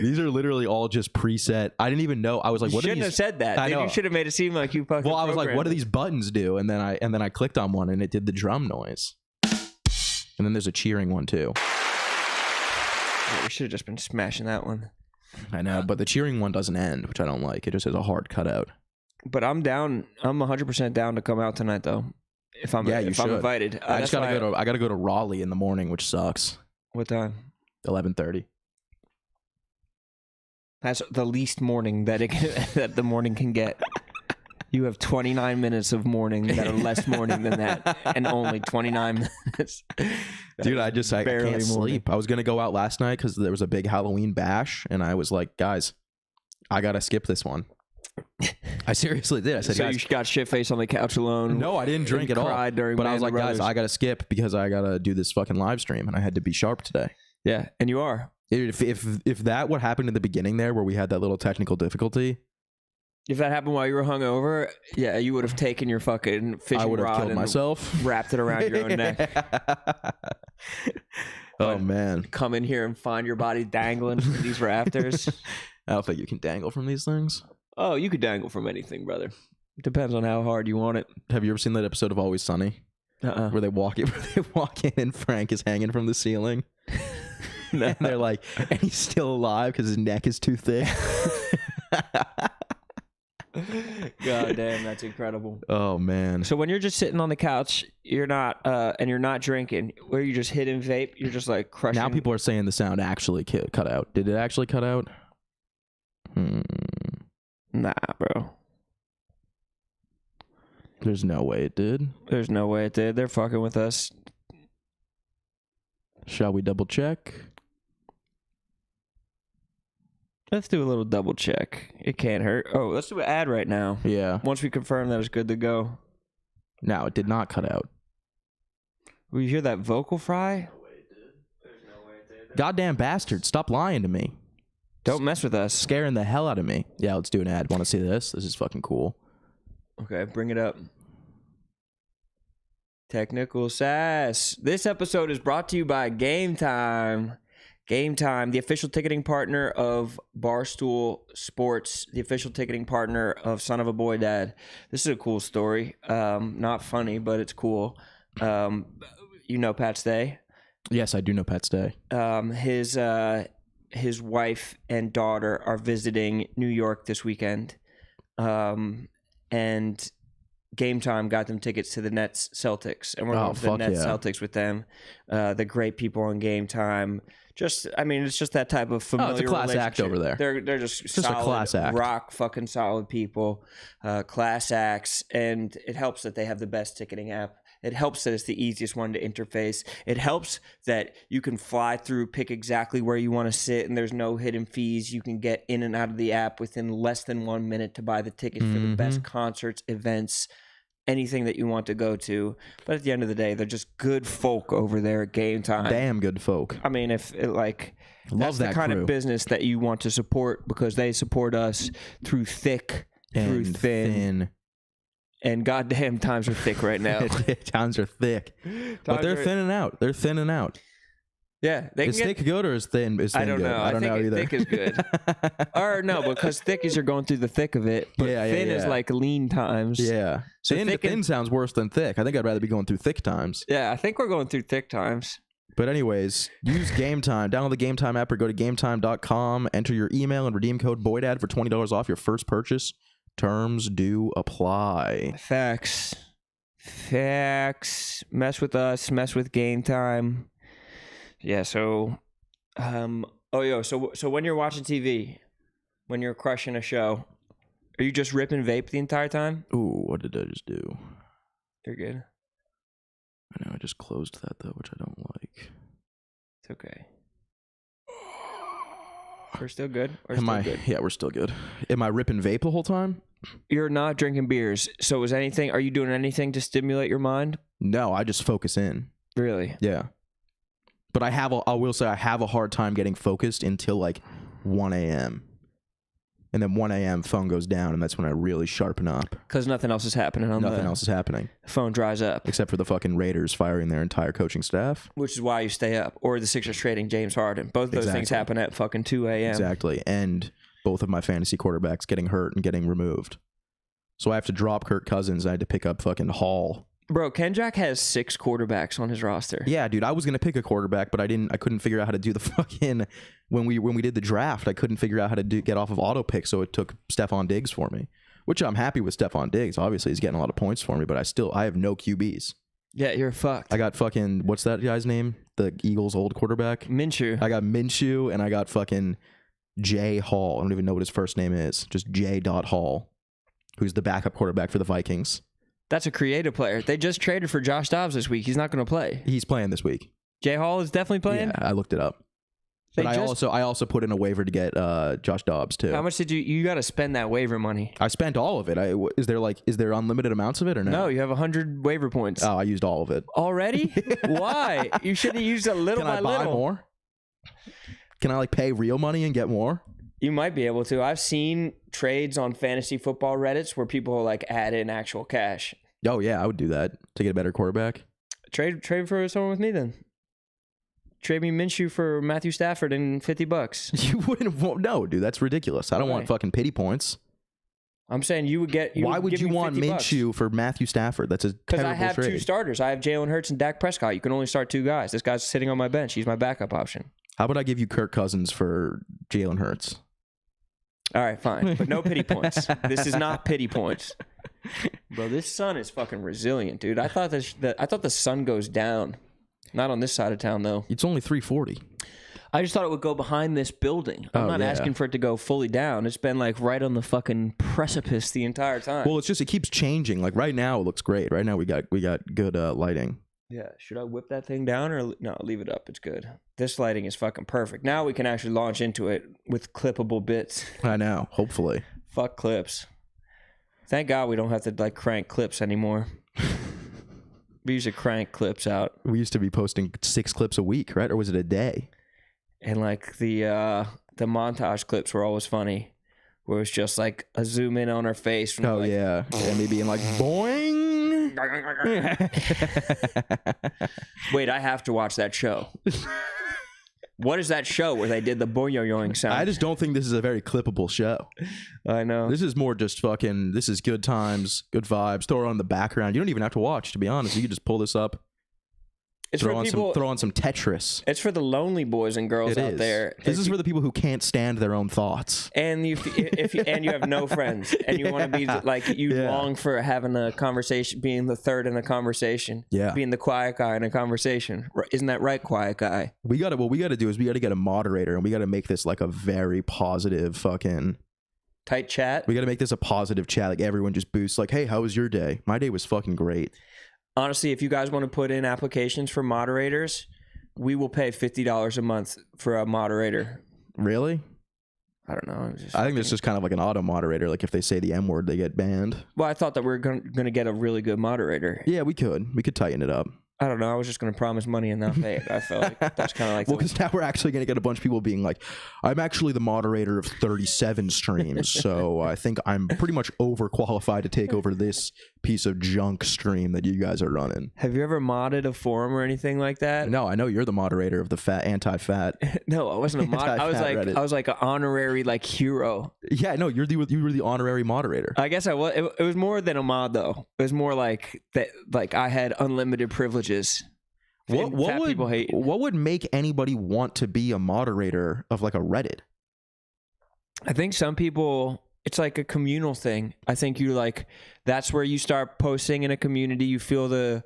These are literally all just preset. I didn't even know. I was like, what are these? You shouldn't have said that. I know. You should have made it seem like you fucking. Well, I was like, what do these buttons do? And then I clicked on one and it did the drum noise. And then there's a cheering one too. Yeah, we should have just been smashing that one. I know, but the cheering one doesn't end, which I don't like. It just has a hard cutout. But I'm down. I'm 100% down to come out tonight, though. If I'm invited. I just gotta go to. I gotta go to Raleigh in the morning, which sucks. What time? 11:30. That's the least morning that that the morning can get. You have 29 minutes of morning that are less morning than that, and only 29 minutes. Dude, I can't sleep. I was gonna go out last night because there was a big Halloween bash, and I was like, guys, I gotta skip this one. I seriously did. I said, so guys, you got shit faced on the couch alone. No, I didn't drink at all. But I was like, guys, I gotta skip because I gotta do this fucking live stream, and I had to be sharp today. Yeah, and you are. Dude, if that what happened in the beginning there, where we had that little technical difficulty. If that happened while you were hungover, yeah, you would have taken your fucking fishing rod. I would have killed myself. Wrapped it around your own neck. Oh man! Come in here and find your body dangling from these rafters. I don't think you can dangle from these things. Oh, you could dangle from anything, brother. Depends on how hard you want it. Have you ever seen that episode of Always Sunny? Where they walk in and Frank is hanging from the ceiling. No. And they're like, and he's still alive because his neck is too thick. God damn, that's incredible. Oh man. So when you're just sitting on the couch, you're not and you're not drinking, where you just hitting vape, you're just like crushing. Now people are saying the sound actually cut out. Did it actually cut out? Nah, bro. There's no way it did. There's no way it did. They're fucking with us. Shall we double check? Let's do a little double check. It can't hurt. Oh, let's do an ad right now. Yeah. Once we confirm that it's good to go. No, it did not cut out. Will you hear that vocal fry? No way it did. There's no way it did. Goddamn bastard. Stop lying to me. Don't mess with us. Scaring the hell out of me. Yeah, let's do an ad. Want to see this? This is fucking cool. Okay, bring it up. Technical sass. This episode is brought to you by Game Time. Game Time, the official ticketing partner of Barstool Sports, the official ticketing partner of Son of a Boy Dad. This is a cool story. Not funny, but it's cool. You know Pat Stay? Yes, I do know Pat Stay. His wife and daughter are visiting New York this weekend. And Game Time got them tickets to the Nets Celtics, and we're going to the Nets Celtics with them. The great people on Game Time. It's just that type of familiar. It's a class act over there. They're just solid, a class act. Rock fucking solid people, class acts, and it helps that they have the best ticketing app. It helps that it's the easiest one to interface. It helps that you can fly through, pick exactly where you want to sit, and there's no hidden fees. You can get in and out of the app within less than 1 minute to buy the tickets for the best concerts, events, anything that you want to go to. But at the end of the day, they're just good folk over there at Game Time. Damn good folk. I mean, that's the kind of business that you want to support, because they support us through thick, through thin. And goddamn, times are thick right now. Times are thick. But they're thinning out. They're thinning out. Yeah. Is thick good or is thin good? I don't know. I don't know either. Thick is good. Or no, because thick is you're going through the thick of it. But thin is like lean times. Yeah. So thin sounds worse than thick. I think I'd rather be going through thick times. Yeah, I think we're going through thick times. But anyways, use Game Time. Download the Game Time app or go to gametime.com. Enter your email and redeem code BOYDAD for $20 off your first purchase. Terms do apply. Facts. Mess with us. Mess with Game Time. Yeah, so... So when you're watching TV, when you're crushing a show, are you just ripping vape the entire time? Ooh, what did I just do? You're good. I know, I just closed that, though, which I don't like. It's okay. We're still good? Yeah, we're still good. Am I ripping vape the whole time? You're not drinking beers. So are you doing anything to stimulate your mind? No, I just focus in. Really? Yeah. But I will say I have a hard time getting focused until like 1 a.m. And then 1 a.m. phone goes down, and that's when I really sharpen up. Because nothing else is happening. Nothing else is happening. The phone dries up. Except for the fucking Raiders firing their entire coaching staff. Which is why you stay up. Or the Sixers trading James Harden. Both of those things happen at fucking 2 a.m. Exactly. And both of my fantasy quarterbacks getting hurt and getting removed. So I have to drop Kirk Cousins. I had to pick up fucking Hall. Bro, Kendrick has 6 quarterbacks on his roster. Yeah, dude, I was gonna pick a quarterback, but I couldn't figure out how to do the fucking when we did the draft. I couldn't figure out how to get off of auto pick, so it took Stephon Diggs for me. Which I'm happy with Stephon Diggs. Obviously, he's getting a lot of points for me, but I have no QBs. Yeah, you're fucked. I got fucking what's that guy's name? The Eagles' old quarterback, Minshew. I got Minshew, and I got fucking Jay Hall. I don't even know what his first name is. Just J. Hall, who's the backup quarterback for the Vikings. That's a creative player. They just traded for Josh Dobbs this week. He's not going to play. He's playing this week. Jay Hall is definitely playing? Yeah, I looked it up. But I also put in a waiver to get Josh Dobbs too. How much did you got to spend that waiver money? I spent all of it. Is there unlimited amounts of it or no? No, you have 100 waiver points. Oh, I used all of it. Already? Why? You should have used a little by little. Can I buy more? Can I pay real money and get more? You might be able to. I've seen trades on fantasy football Reddits where people add in actual cash. Oh yeah, I would do that to get a better quarterback. Trade for someone with me then. trade me Minshew for Matthew Stafford and $50. You wouldn't. No, dude, that's ridiculous. I don't want fucking pity points. I'm saying you would get. Why would you want Minshew for Matthew Stafford? That's a terrible trade. Because I have two starters. I have Jalen Hurts and Dak Prescott. You can only start two guys. This guy's sitting on my bench. He's my backup option. How about I give you Kirk Cousins for Jalen Hurts? All right, fine, but no pity points. This is not pity points, bro. This sun is fucking resilient, dude. I thought the sun goes down. Not on this side of town though. It's only 3:40. I just thought it would go behind this building. I'm not asking for it to go fully down. It's been like right on the fucking precipice the entire time. Well, it keeps changing. Like right now, it looks great. Right now, we got good lighting. Yeah. Should I whip that thing down or no? Leave it up. It's good. This lighting is fucking perfect. Now we can actually launch into it with clippable bits. I know. Hopefully. Fuck clips. Thank God we don't have to like crank clips anymore. We used to crank clips out. We used to be posting 6 clips a week, right? Or was it a day? And like the montage clips were always funny, where it's just like a zoom in on her face. Oh like, yeah, and me being like boing. Wait, I have to watch that show. What is that show where they did the boing sound? I just don't think this is a very clippable show. I know. This is more just fucking. This is good times, good vibes. Throw it on the background. You don't even have to watch. To be honest, you can just pull this up. It's throw for on some Tetris. It's for the lonely boys and girls out there. This is for the people who can't stand their own thoughts. And you have no friends, and you want to be like long for having a conversation, being the third in a conversation, being the quiet guy in a conversation. Isn't that right, quiet guy? What we gotta do is we gotta get a moderator, and we gotta make this like a very positive fucking tight chat. We gotta make this a positive chat. Like everyone just boosts. Like, hey, how was your day? My day was fucking great. Honestly, if you guys want to put in applications for moderators, we will pay $50 a month for a moderator. Really? I don't know. I think this is kind of like an auto moderator. Like if they say the M word, they get banned. Well, I thought that we were going to get a really good moderator. Yeah, we could tighten it up. I don't know. I was just going to promise money and not pay it. I felt like that's kind of like... Well, because now we're actually going to get a bunch of people being like, I'm actually the moderator of 37 streams, so I think I'm pretty much overqualified to take over this piece of junk stream that you guys are running. Have you ever modded a forum or anything like that? No, I know you're the moderator of the anti-fat. No, I wasn't a mod. I was like an honorary like hero. Yeah, no, you were the honorary moderator. I guess I was. It was more than a mod though. It was more like that. Like I had unlimited privileges. What would make anybody want to be a moderator of like a Reddit? I think some people, it's like a communal thing. I think that's where you start posting in a community. You feel the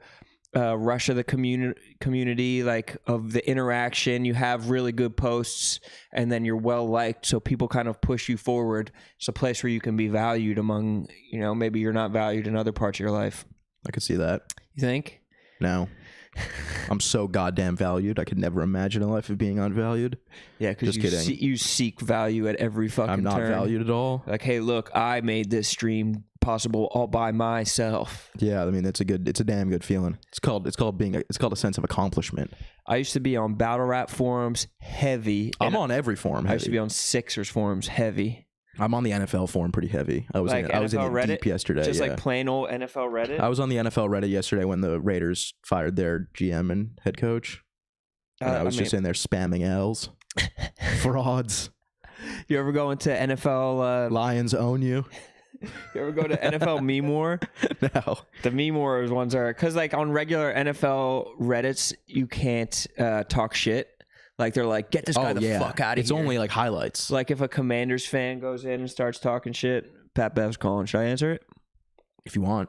rush of the community, like of the interaction. You have really good posts, and then you're well liked, so people kind of push you forward. It's a place where you can be valued among, maybe you're not valued in other parts of your life. I could see that. You think? No. I'm so goddamn valued. I could never imagine a life of being unvalued. Yeah, because you seek value at every fucking I'm not turn. Valued at all. Like, hey, look, I made this stream possible all by myself. Yeah, I mean it's a damn good feeling. It's called a sense of accomplishment. I used to be on battle rap forums heavy. I'm on every forum heavy. I used to be on Sixers forums heavy. I'm on the NFL forum pretty heavy. I was in it deep yesterday. Just like plain old NFL Reddit? I was on the NFL Reddit yesterday when the Raiders fired their GM and head coach. And I was just in there spamming L's. Frauds. You ever go into NFL... Lions own you. You ever go to NFL Meme War? No. The Meme War ones are... Because like on regular NFL Reddits, you can't talk shit. Like they're like, get this guy the fuck out of here. It's only like highlights. Like if a Commanders fan goes in and starts talking shit, Pat Bev's calling. Should I answer it? If you want.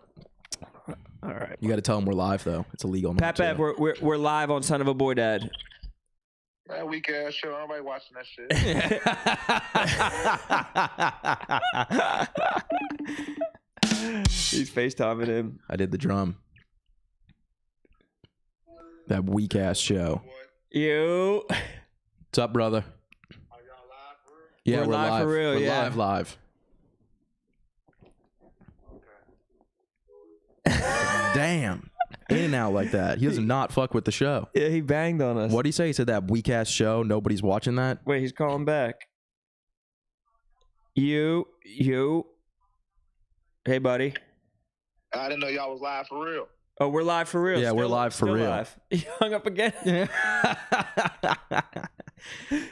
All right. You got to tell him we're live though. It's illegal. Pat Bev, we're live on Son of a Boy Dad. That weak ass show. Everybody watching that shit. He's FaceTiming him. I did the drum. That weak ass show. You. What's up, brother? Are y'all live for real? Yeah, we're live for real. We're live. Okay. Damn. In and out like that. He does not fuck with the show. Yeah, he banged on us. What'd he say? He said that weak ass show. Nobody's watching that. Wait, he's calling back. You. Hey, buddy. I didn't know y'all was live for real. Oh, we're live for real. Yeah, we're live for real. Live. You hung up again?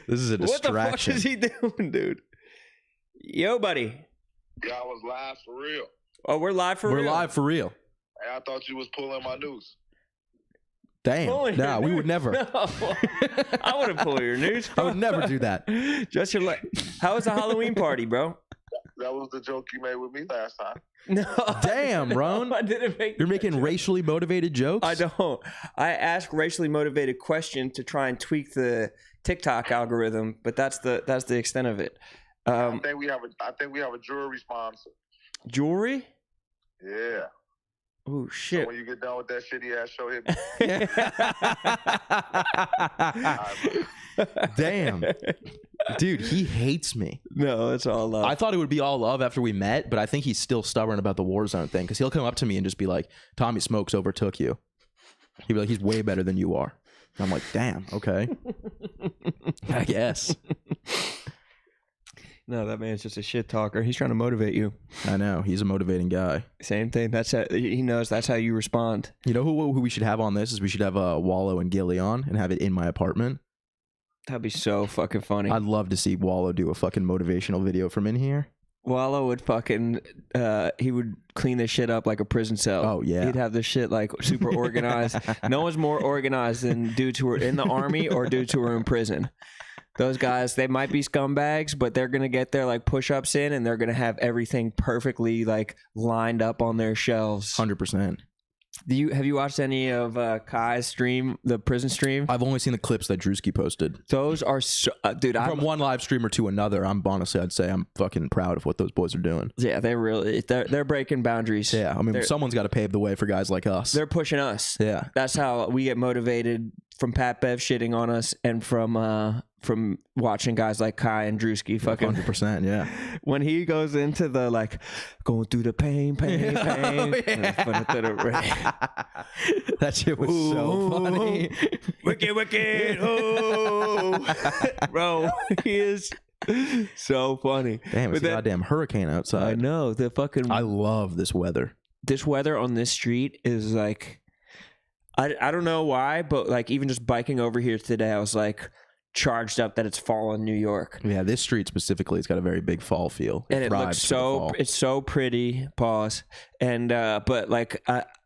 This is a distraction. What the fuck is he doing, dude? Yo, buddy. Yeah, I was live for real. Oh, we're live for real? We're live for real. Hey, I thought you was pulling my news. Damn. No, we would never. No. I wouldn't pull your news. I would never do that. Just your How was the Halloween party, bro? That was the joke you made with me last time. No. Damn, Rone. I didn't make You're making racially motivated jokes? I don't. I ask racially motivated questions to try and tweak the TikTok algorithm, but that's the extent of it. I think we have a jewelry sponsor. Jewelry? Yeah. Oh shit! So when you get done with that shitty ass show, hit me. Damn, dude, he hates me. No, it's all love. I thought it would be all love after we met, but I think he's still stubborn about the Warzone thing because he'll come up to me and just be like, "Tommy Smokes overtook you." He'd be like, "He's way better than you are." I'm like, "Damn, okay, I guess." No, that man's just a shit talker. He's trying to motivate you. I know. He's a motivating guy. Same thing. He knows that's how you respond. You know who we should have on this is we should have Wallow and Gilly on and have it in my apartment. That'd be so fucking funny. I'd love to see Wallow do a fucking motivational video from in here. Wallow would fucking he would clean this shit up like a prison cell. Oh yeah, he'd have this shit like super organized. No one's more organized than dudes who are in the army or dudes who are in prison. Those guys, they might be scumbags, but they're gonna get their like push-ups in, and they're gonna have everything perfectly like lined up on their shelves. 100%. Have you watched any of Kai's stream, the prison stream? I've only seen the clips that Drewski posted. Those are so, dude. From one live streamer to another, I'd say I'm fucking proud of what those boys are doing. Yeah, they're breaking boundaries. Yeah, I mean, someone's got to pave the way for guys like us. They're pushing us. Yeah, that's how we get motivated, from Pat Bev shitting on us and from watching guys like Kai and Drewski fucking 100%. Yeah, when he goes into the like going through the pain. Oh, yeah. That shit was so funny. Wicked. Oh, bro, he is so funny. Damn, it's a goddamn hurricane outside. I know. I love this weather. This weather on this street is like, I don't know why, but like even just biking over here today, I was like charged up that it's fall in New York. Yeah, this street specifically, it's got a very big fall feel. And it looks it's so pretty. Pause. And but like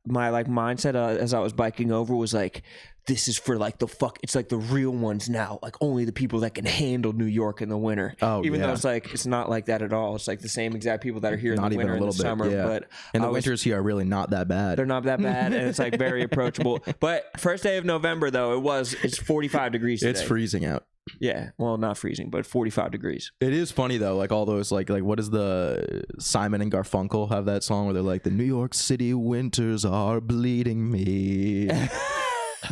my like mindset as I was biking over was like, this is for like it's like the real ones now, like only the people that can handle New York in the winter. Oh, even though it's like it's not like that at all. It's like the same exact people that are here in the winter and the summer. Yeah. But and the winters here are really not that bad. They're not that bad, and it's like very approachable. But first day of November though, it's 45 degrees today. It's freezing out. Yeah, well, not freezing, but 45 degrees. It is funny though, like all those like what is the Simon and Garfunkel have that song where they're like, the New York City winters are bleeding me.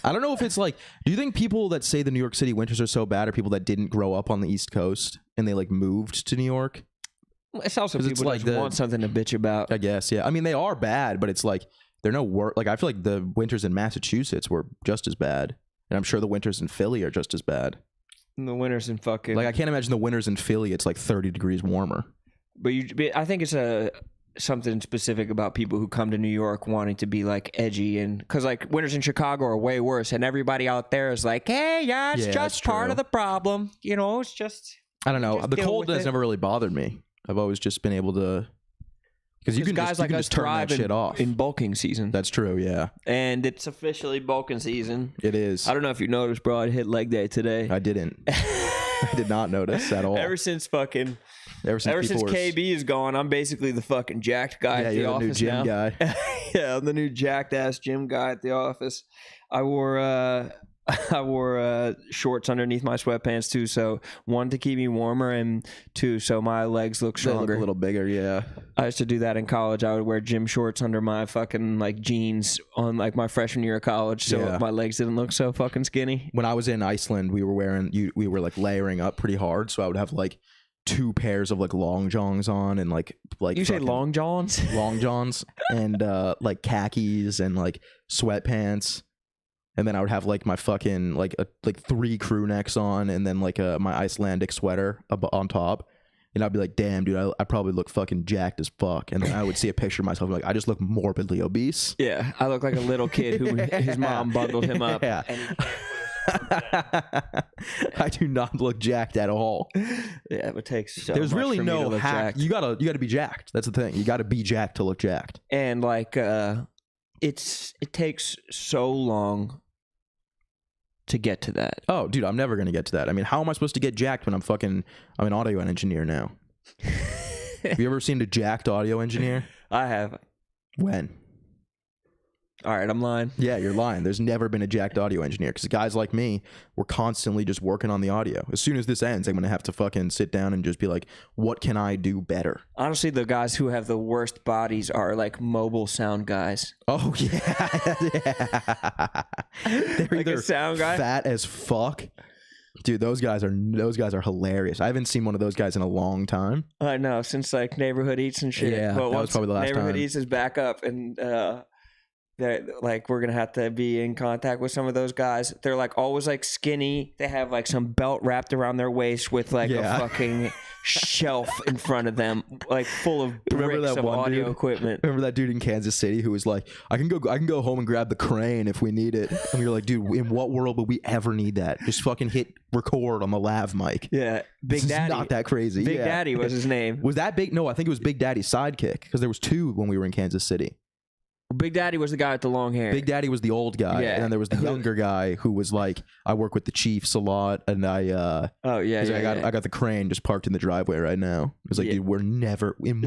I don't know if it's like, do you think people that say the New York City winters are so bad are people that didn't grow up on the East Coast and they like moved to New York? It's also people like just want something to bitch about. I guess, yeah. I mean, they are bad, but it's like they're no worse. Like I feel like the winters in Massachusetts were just as bad, and I'm sure the winters in Philly are just as bad. And the winters in fucking like I can't imagine the winters in Philly. It's like 30 degrees warmer. But I think it's something specific about people who come to New York wanting to be like edgy, and because like winters in Chicago are way worse, and everybody out there is like, hey, yeah, it's just part of the problem. You know, it's just. I don't know. The cold has never really bothered me. I've always just been able to. Because you can guys like us turn that shit off in bulking season. That's true, yeah. And it's officially bulking season. It is. I don't know if you noticed, bro. I hit leg day today. I didn't. I did not notice at all. Ever since KB is gone, I'm basically the fucking jacked guy at the you're office the new gym now. guy. Yeah, I'm the new jacked ass gym guy at the office. I wore shorts underneath my sweatpants too, so one, to keep me warmer, and two, so my legs look stronger. They look a little bigger, yeah. I used to do that in college. I would wear gym shorts under my fucking like jeans on like my freshman year of college, so my legs didn't look so fucking skinny. When I was in Iceland, we were like layering up pretty hard, so I would have like 2 pairs of like long johns on, and like you say long johns, and like khakis and like sweatpants. And then I would have like my fucking like 3 crew necks on, and then like my Icelandic sweater on top. and I'd be like, damn, dude, I probably look fucking jacked as fuck. And then I would see a picture of myself and like, I just look morbidly obese. Yeah, I look like a little kid who his mom bundled him up. Yeah. I do not look jacked at all. Yeah, it takes so There's much really for me to no look hack. jacked. You gotta be jacked. That's the thing. You gotta be jacked to look jacked. And like it takes so long to get to that. Oh, dude, I'm never gonna get to that. I mean, how am I supposed to get jacked when I'm an audio engineer now? Have you ever seen a jacked audio engineer? I have. When? All right, I'm lying. Yeah, you're lying. There's never been a jacked audio engineer because guys like me, we're constantly just working on the audio. As soon as this ends, I'm going to have to fucking sit down and just be like, what can I do better? Honestly, the guys who have the worst bodies are like mobile sound guys. Oh, yeah. They're Like either a sound guy? fat as fuck. Dude, those guys are hilarious. I haven't seen one of those guys in a long time. I know, since like Neighborhood Eats and shit. Yeah, but that was probably the last Neighborhood time. Eats is back up, and like we're gonna have to be in contact with some of those guys. They're like always like skinny. They have like some belt wrapped around their waist with like a fucking shelf in front of them, like full of bricks of audio equipment. Remember that dude in Kansas City who was like, I can go home and grab the crane if we need it. And we were like, dude, in what world would we ever need that? Just fucking hit record on the lav mic. Yeah, Big Daddy. Not that crazy. Big Daddy was his name. Was that big? No, I think it was Big Daddy's sidekick because there was two when we were in Kansas City. Big Daddy was the guy with the long hair. Big Daddy was the old guy, and then there was the younger guy who was like, "I work with the Chiefs a lot," and I got the crane just parked in the driveway right now. It was like, dude, we're never when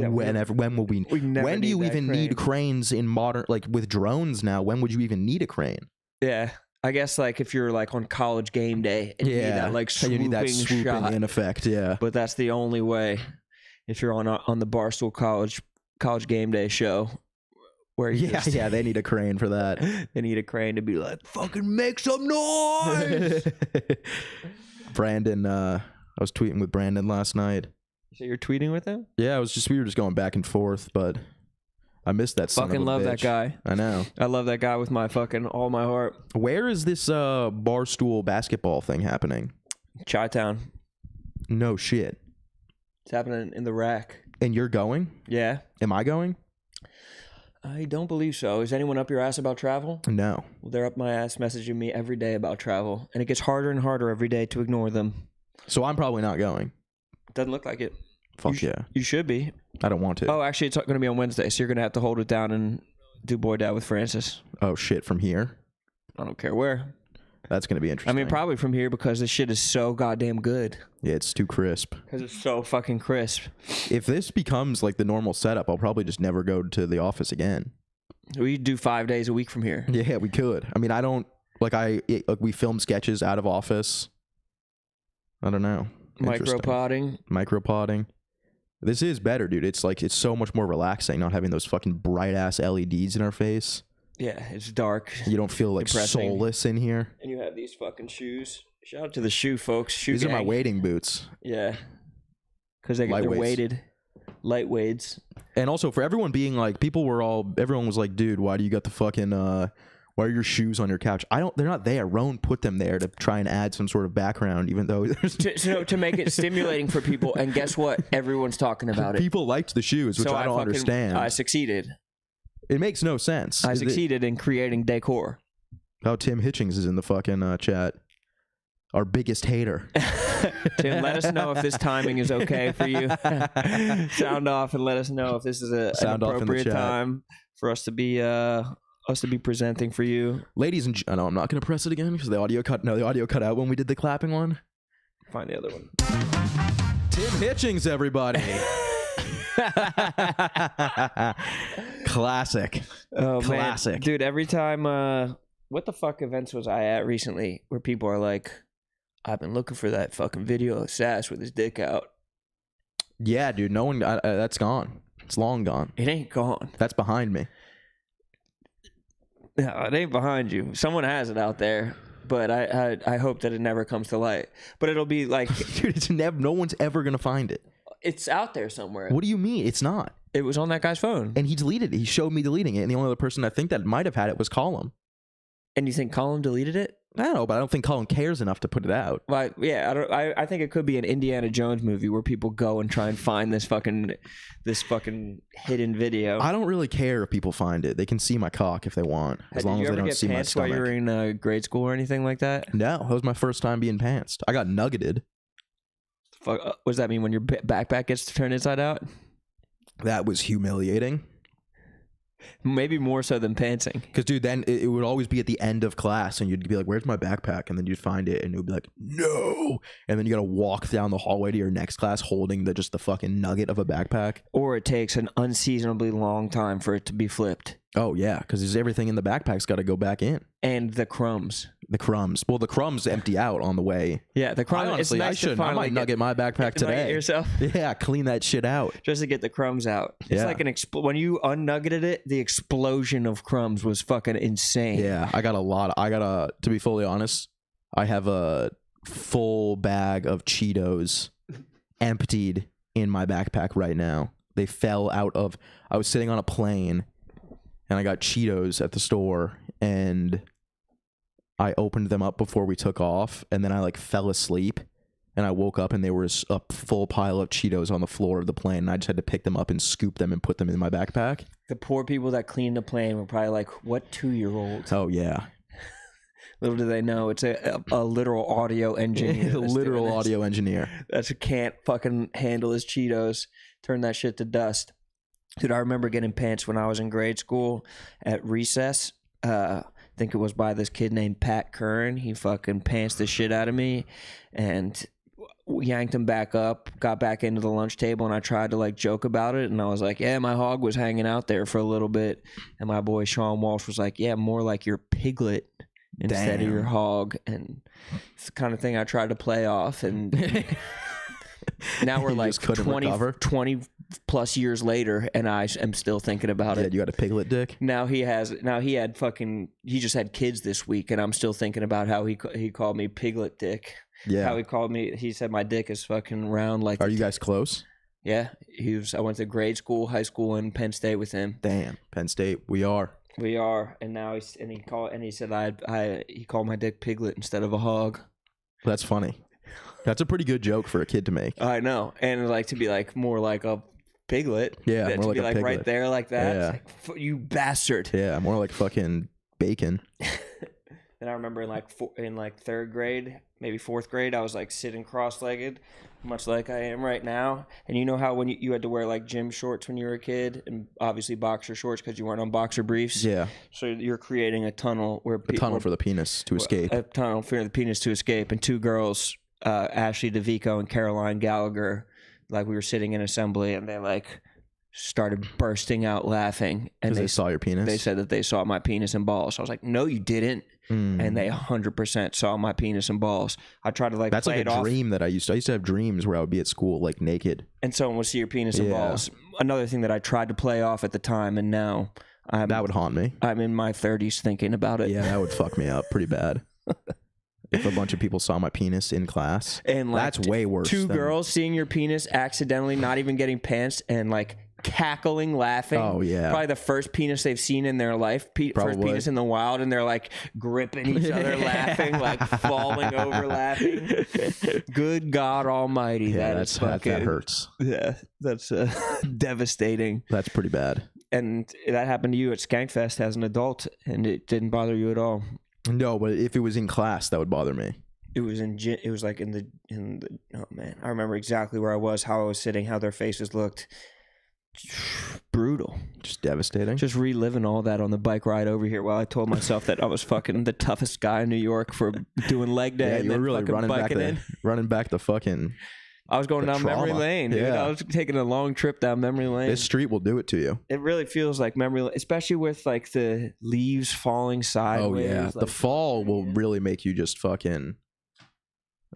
will we? When do you even need cranes in modern, like with drones now? When would you even need a crane? Yeah, I guess like if you're like on college game day, and you need that like swooping shot in effect. Yeah, but that's the only way. If you're on the Barstool college game day show. Where they need a crane for that. They need a crane to be like, fucking make some noise. Brandon, I was tweeting with Brandon last night. So you're tweeting with him? Yeah, we were just going back and forth, but I missed that son fucking of a love bitch. that guy. I know. I love that guy with my fucking all my heart. Where is this Barstool basketball thing happening? Chi-Town. No shit. It's happening in the rack. And you're going? Yeah. Am I going? I don't believe so. Is anyone up your ass about travel? No. Well, they're up my ass messaging me every day about travel, and it gets harder and harder every day to ignore them. So I'm probably not going. Doesn't look like it. Fuck yeah. You should be. I don't want to. Oh, actually, it's going to be on Wednesday, so you're going to have to hold it down and do Boy Dad with Francis. Oh, shit, from here? I don't care where. That's going to be interesting. I mean, probably from here because this shit is so goddamn good. Yeah, it's too crisp. Because it's so fucking crisp. If this becomes like the normal setup, I'll probably just never go to the office again. We do 5 days a week from here. Yeah, we could. I mean, I don't we film sketches out of office. I don't know. Micropoding. This is better, dude. It's so much more relaxing not having those fucking bright ass LEDs in our face. Yeah, it's dark. You don't feel like depressing. soulless in here. And you have these fucking shoes. Shout out to the shoe folks. These are my wading boots. Yeah. Because they're weighted. Lightweights. And also for everyone being like, everyone was like, dude, why do you got the fucking, why are your shoes on your couch? They're not there. Rone put them there to try and add some sort of background, even though there's to make it stimulating for people. And guess what? Everyone's talking about it. People liked the shoes, which I don't understand. I succeeded. It makes no sense. I succeeded in creating decor. Oh, Tim Hitchings is in the fucking chat. Our biggest hater. Tim, let us know if this timing is okay for you. Sound off and let us know if this is an appropriate time for us to be presenting for you. Ladies and gentlemen, I'm not going to press it again because the audio cut out when we did the clapping one. Find the other one. Tim Hitchings, everybody. Classic. Oh, classic. Man. Dude, every time what the fuck events was I at recently where people are like, I've been looking for that fucking video of Sas with his dick out. Yeah, dude. No one. That's gone. It's long gone. It ain't gone. That's behind me. No, it ain't behind you. Someone has it out there, but I hope that it never comes to light. But it'll be like, dude, it's never. No one's ever gonna find it. It's out there somewhere. What do you mean? It's not. It was on that guy's phone, and he deleted it. He showed me deleting it, and the only other person I think that might have had it was Colum. And you think Colum deleted it? I don't know, but I don't think Colin cares enough to put it out. Like, yeah, I think it could be an Indiana Jones movie where people go and try and find this fucking hidden video. I don't really care if people find it. They can see my cock if they want, as long as they don't see my stomach. While you were in grade school or anything like that? No, that was my first time being pantsed. I got nuggeted. Fuck, what does that mean when your backpack gets turned inside out? That was humiliating. Maybe more so than pantsing. Because, dude, then it would always be at the end of class, and you'd be like, where's my backpack? And then you'd find it, and it would be like, no. And then you got to walk down the hallway to your next class holding just the fucking nugget of a backpack. Or it takes an unseasonably long time for it to be flipped. Oh, yeah, because everything in the backpack's got to go back in. And the crumbs. The crumbs. Well, the crumbs empty out on the way. Yeah, the crumbs. Honestly, I shouldn't. I might nugget my backpack today. Yourself? Yeah, clean that shit out. Just to get the crumbs out. It's like when you unnuggeted it, the explosion of crumbs was fucking insane. Yeah, I got a lot. To be fully honest, I have a full bag of Cheetos emptied in my backpack right now. They fell out of, I was sitting on a plane and I got Cheetos at the store and I opened them up before we took off, and then I like fell asleep, and I woke up and there was a full pile of Cheetos on the floor of the plane, and I just had to pick them up and scoop them and put them in my backpack. The poor people that cleaned the plane were probably like, what 2-year-olds? Oh, yeah. Little do they know, it's a literal audio engineer. A literal audio engineer. That can't fucking handle his Cheetos. Turn that shit to dust. Dude, I remember getting pants when I was in grade school at recess. I think it was by this kid named Pat Curran. He fucking pants the shit out of me, and yanked him back up, got back into the lunch table, and I tried to like joke about it, and I was like, yeah, my hog was hanging out there for a little bit, and my boy Sean Walsh was like, yeah, more like your piglet instead of your hog, and it's the kind of thing I tried to play off, and now we're like 20 plus years later, and I am still thinking about it. You got a piglet dick? He just had kids this week, and I'm still thinking about how he called me piglet dick. Yeah. How he said my dick is fucking round like. Are you guys close? Yeah. I went to grade school, high school, and Penn State with him. Damn. Penn State, we are. We are, and now he said he called my dick piglet instead of a hog. That's funny. That's a pretty good joke for a kid to make. I know, and like to be like more like a piglet. Yeah, more to like be like right there like that. Yeah. It's like, you bastard. Yeah, more like fucking bacon. And I remember in third grade, maybe fourth grade, I was like sitting cross-legged, much like I am right now. And you know how when you had to wear like gym shorts when you were a kid, and obviously boxer shorts because you weren't on boxer briefs. Yeah. So you're creating a tunnel for the penis to escape. A tunnel for the penis to escape. And two girls, Ashley DeVico and Caroline Gallagher, like we were sitting in assembly, and they like started bursting out laughing. And they saw your penis? They said that they saw my penis and balls. So I was like, no, you didn't. And they 100% saw my penis and balls. I tried to like that's play like it a off. dream that I used to have dreams where I would be at school like naked, and someone would see your penis and balls. Another thing that I tried to play off at the time, and now that would haunt me. I'm in my 30s thinking about it. Yeah, that would fuck me up pretty bad. If a bunch of people saw my penis in class, and like, that's way worse. Two girls seeing your penis accidentally, not even getting pants, and like cackling, laughing. Oh yeah, probably the first penis they've seen in their life. First penis in the wild, and they're like gripping each other, laughing, like falling over, laughing. Good God Almighty, yeah, that hurts. Yeah, that's devastating. That's pretty bad. And that happened to you at Skankfest as an adult, and it didn't bother you at all. No, but if it was in class, that would bother me. It was like in the oh man, I remember exactly where I was, how I was sitting, how their faces looked. Brutal. Just devastating. Just reliving all that on the bike ride over here while I told myself that I was fucking the toughest guy in New York for doing leg day. Yeah, and you were then really running back the fucking. I was going down memory lane, dude. Yeah. I was taking a long trip down memory lane. This street will do it to you. It really feels like memory lane, especially with like the leaves falling sideways. Oh yeah, like, the fall will really make you just fucking.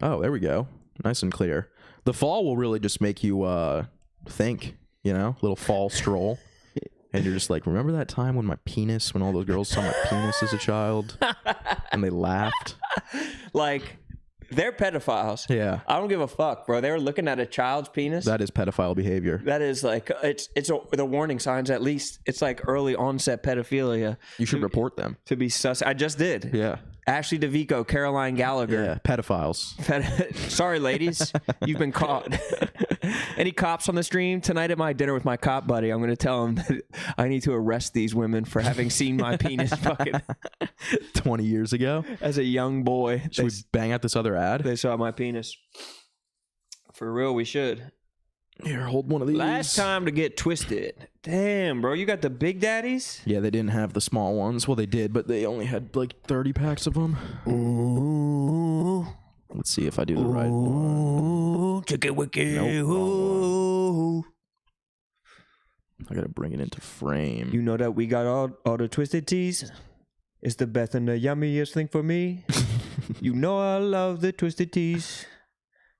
Oh, there we go. Nice and clear. The fall will really just make you think. You know, little fall stroll. And you're just like, remember that time when all those girls saw my penis as a child? And they laughed? Like, they're pedophiles. Yeah. I don't give a fuck, bro. They were looking at a child's penis. That is pedophile behavior. That is like, the warning signs at least. It's like early onset pedophilia. You should report them. To be sus. I just did. Yeah. Ashley DeVico, Caroline Gallagher. Yeah, pedophiles. Sorry, ladies, you've been caught. Any cops on the stream tonight at my dinner with my cop buddy? I'm going to tell him that I need to arrest these women for having seen my penis fucking 20 years ago as a young boy. Should we bang out this other ad? They saw my penis. For real, we should. Here, hold one of these. Last time to get twisted. Damn, bro, you got the big daddies? Yeah, they didn't have the small ones. Well, they did, but they only had like 30 packs of them. Ooh. Let's see if I do the right one. Chicken wicky. Nope, wrong one. I gotta bring it into frame. You know that we got all the twisted teas? It's the best and the yummiest thing for me. You know I love the twisted teas.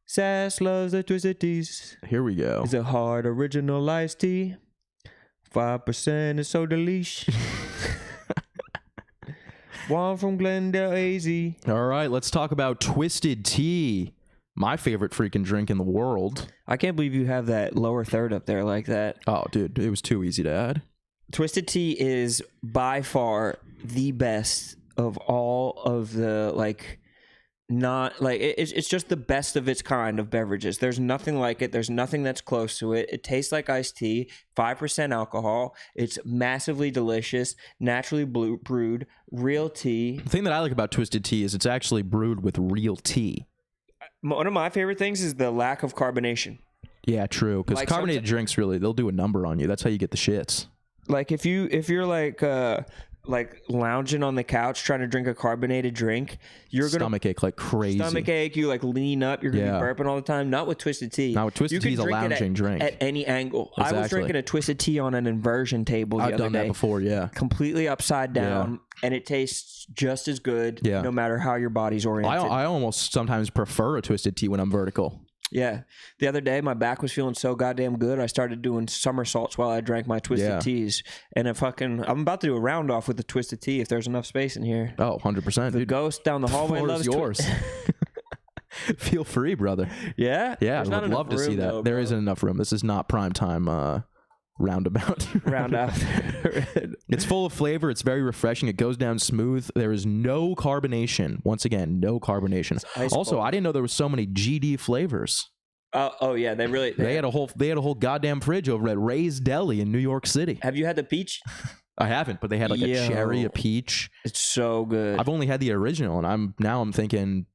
Sass loves the twisted teas. Here we go. It's a hard original iced tea. 5% is so delish. One from Glendale AZ. All right, let's talk about twisted tea. My favorite freaking drink in the world. I can't believe you have that lower third up there like that. Oh, dude, it was too easy to add. Twisted tea is by far the best of all of the, like, not like it's just the best of its kind of beverages. There's nothing like it. There's nothing that's close to it. It tastes like iced tea, 5% alcohol. It's massively delicious, naturally brewed, real tea. The thing that I like about twisted tea is it's actually brewed with real tea. One of my favorite things is the lack of carbonation. Yeah, true. Because Like carbonated drinks, really, they'll do a number on you. That's how you get the shits. Like if you're like lounging on the couch trying to drink a carbonated drink, you're gonna stomach ache like crazy. Stomach ache. You like lean up. You're gonna be burping all the time. Not with twisted tea. Not with twisted tea. Is a lounging drink at any angle. Exactly. I was drinking a twisted tea on an inversion table the I've other done day. that before. Yeah, completely upside down, and it tastes just as good. Yeah. No matter how your body's oriented. I almost sometimes prefer a twisted tea when I'm vertical. Yeah. The other day, my back was feeling so goddamn good, I started doing somersaults while I drank my twisted teas. And I'm about to do a round off with the twisted tea if there's enough space in here. Oh, 100%. The ghost down the hallway loves yours. Feel free, brother. Yeah? Yeah, I would love to see that. Though, there isn't enough room. This is not prime time roundabout. Round out. It's full of flavor. It's very refreshing. It goes down smooth. There is no carbonation. Once again, no carbonation. Also, I didn't know there was so many GD flavors. Oh yeah, they had a whole goddamn fridge over at Ray's Deli in New York City. Have you had the peach? I haven't, but they had like a cherry, a peach. It's so good. I've only had the original, and I'm thinking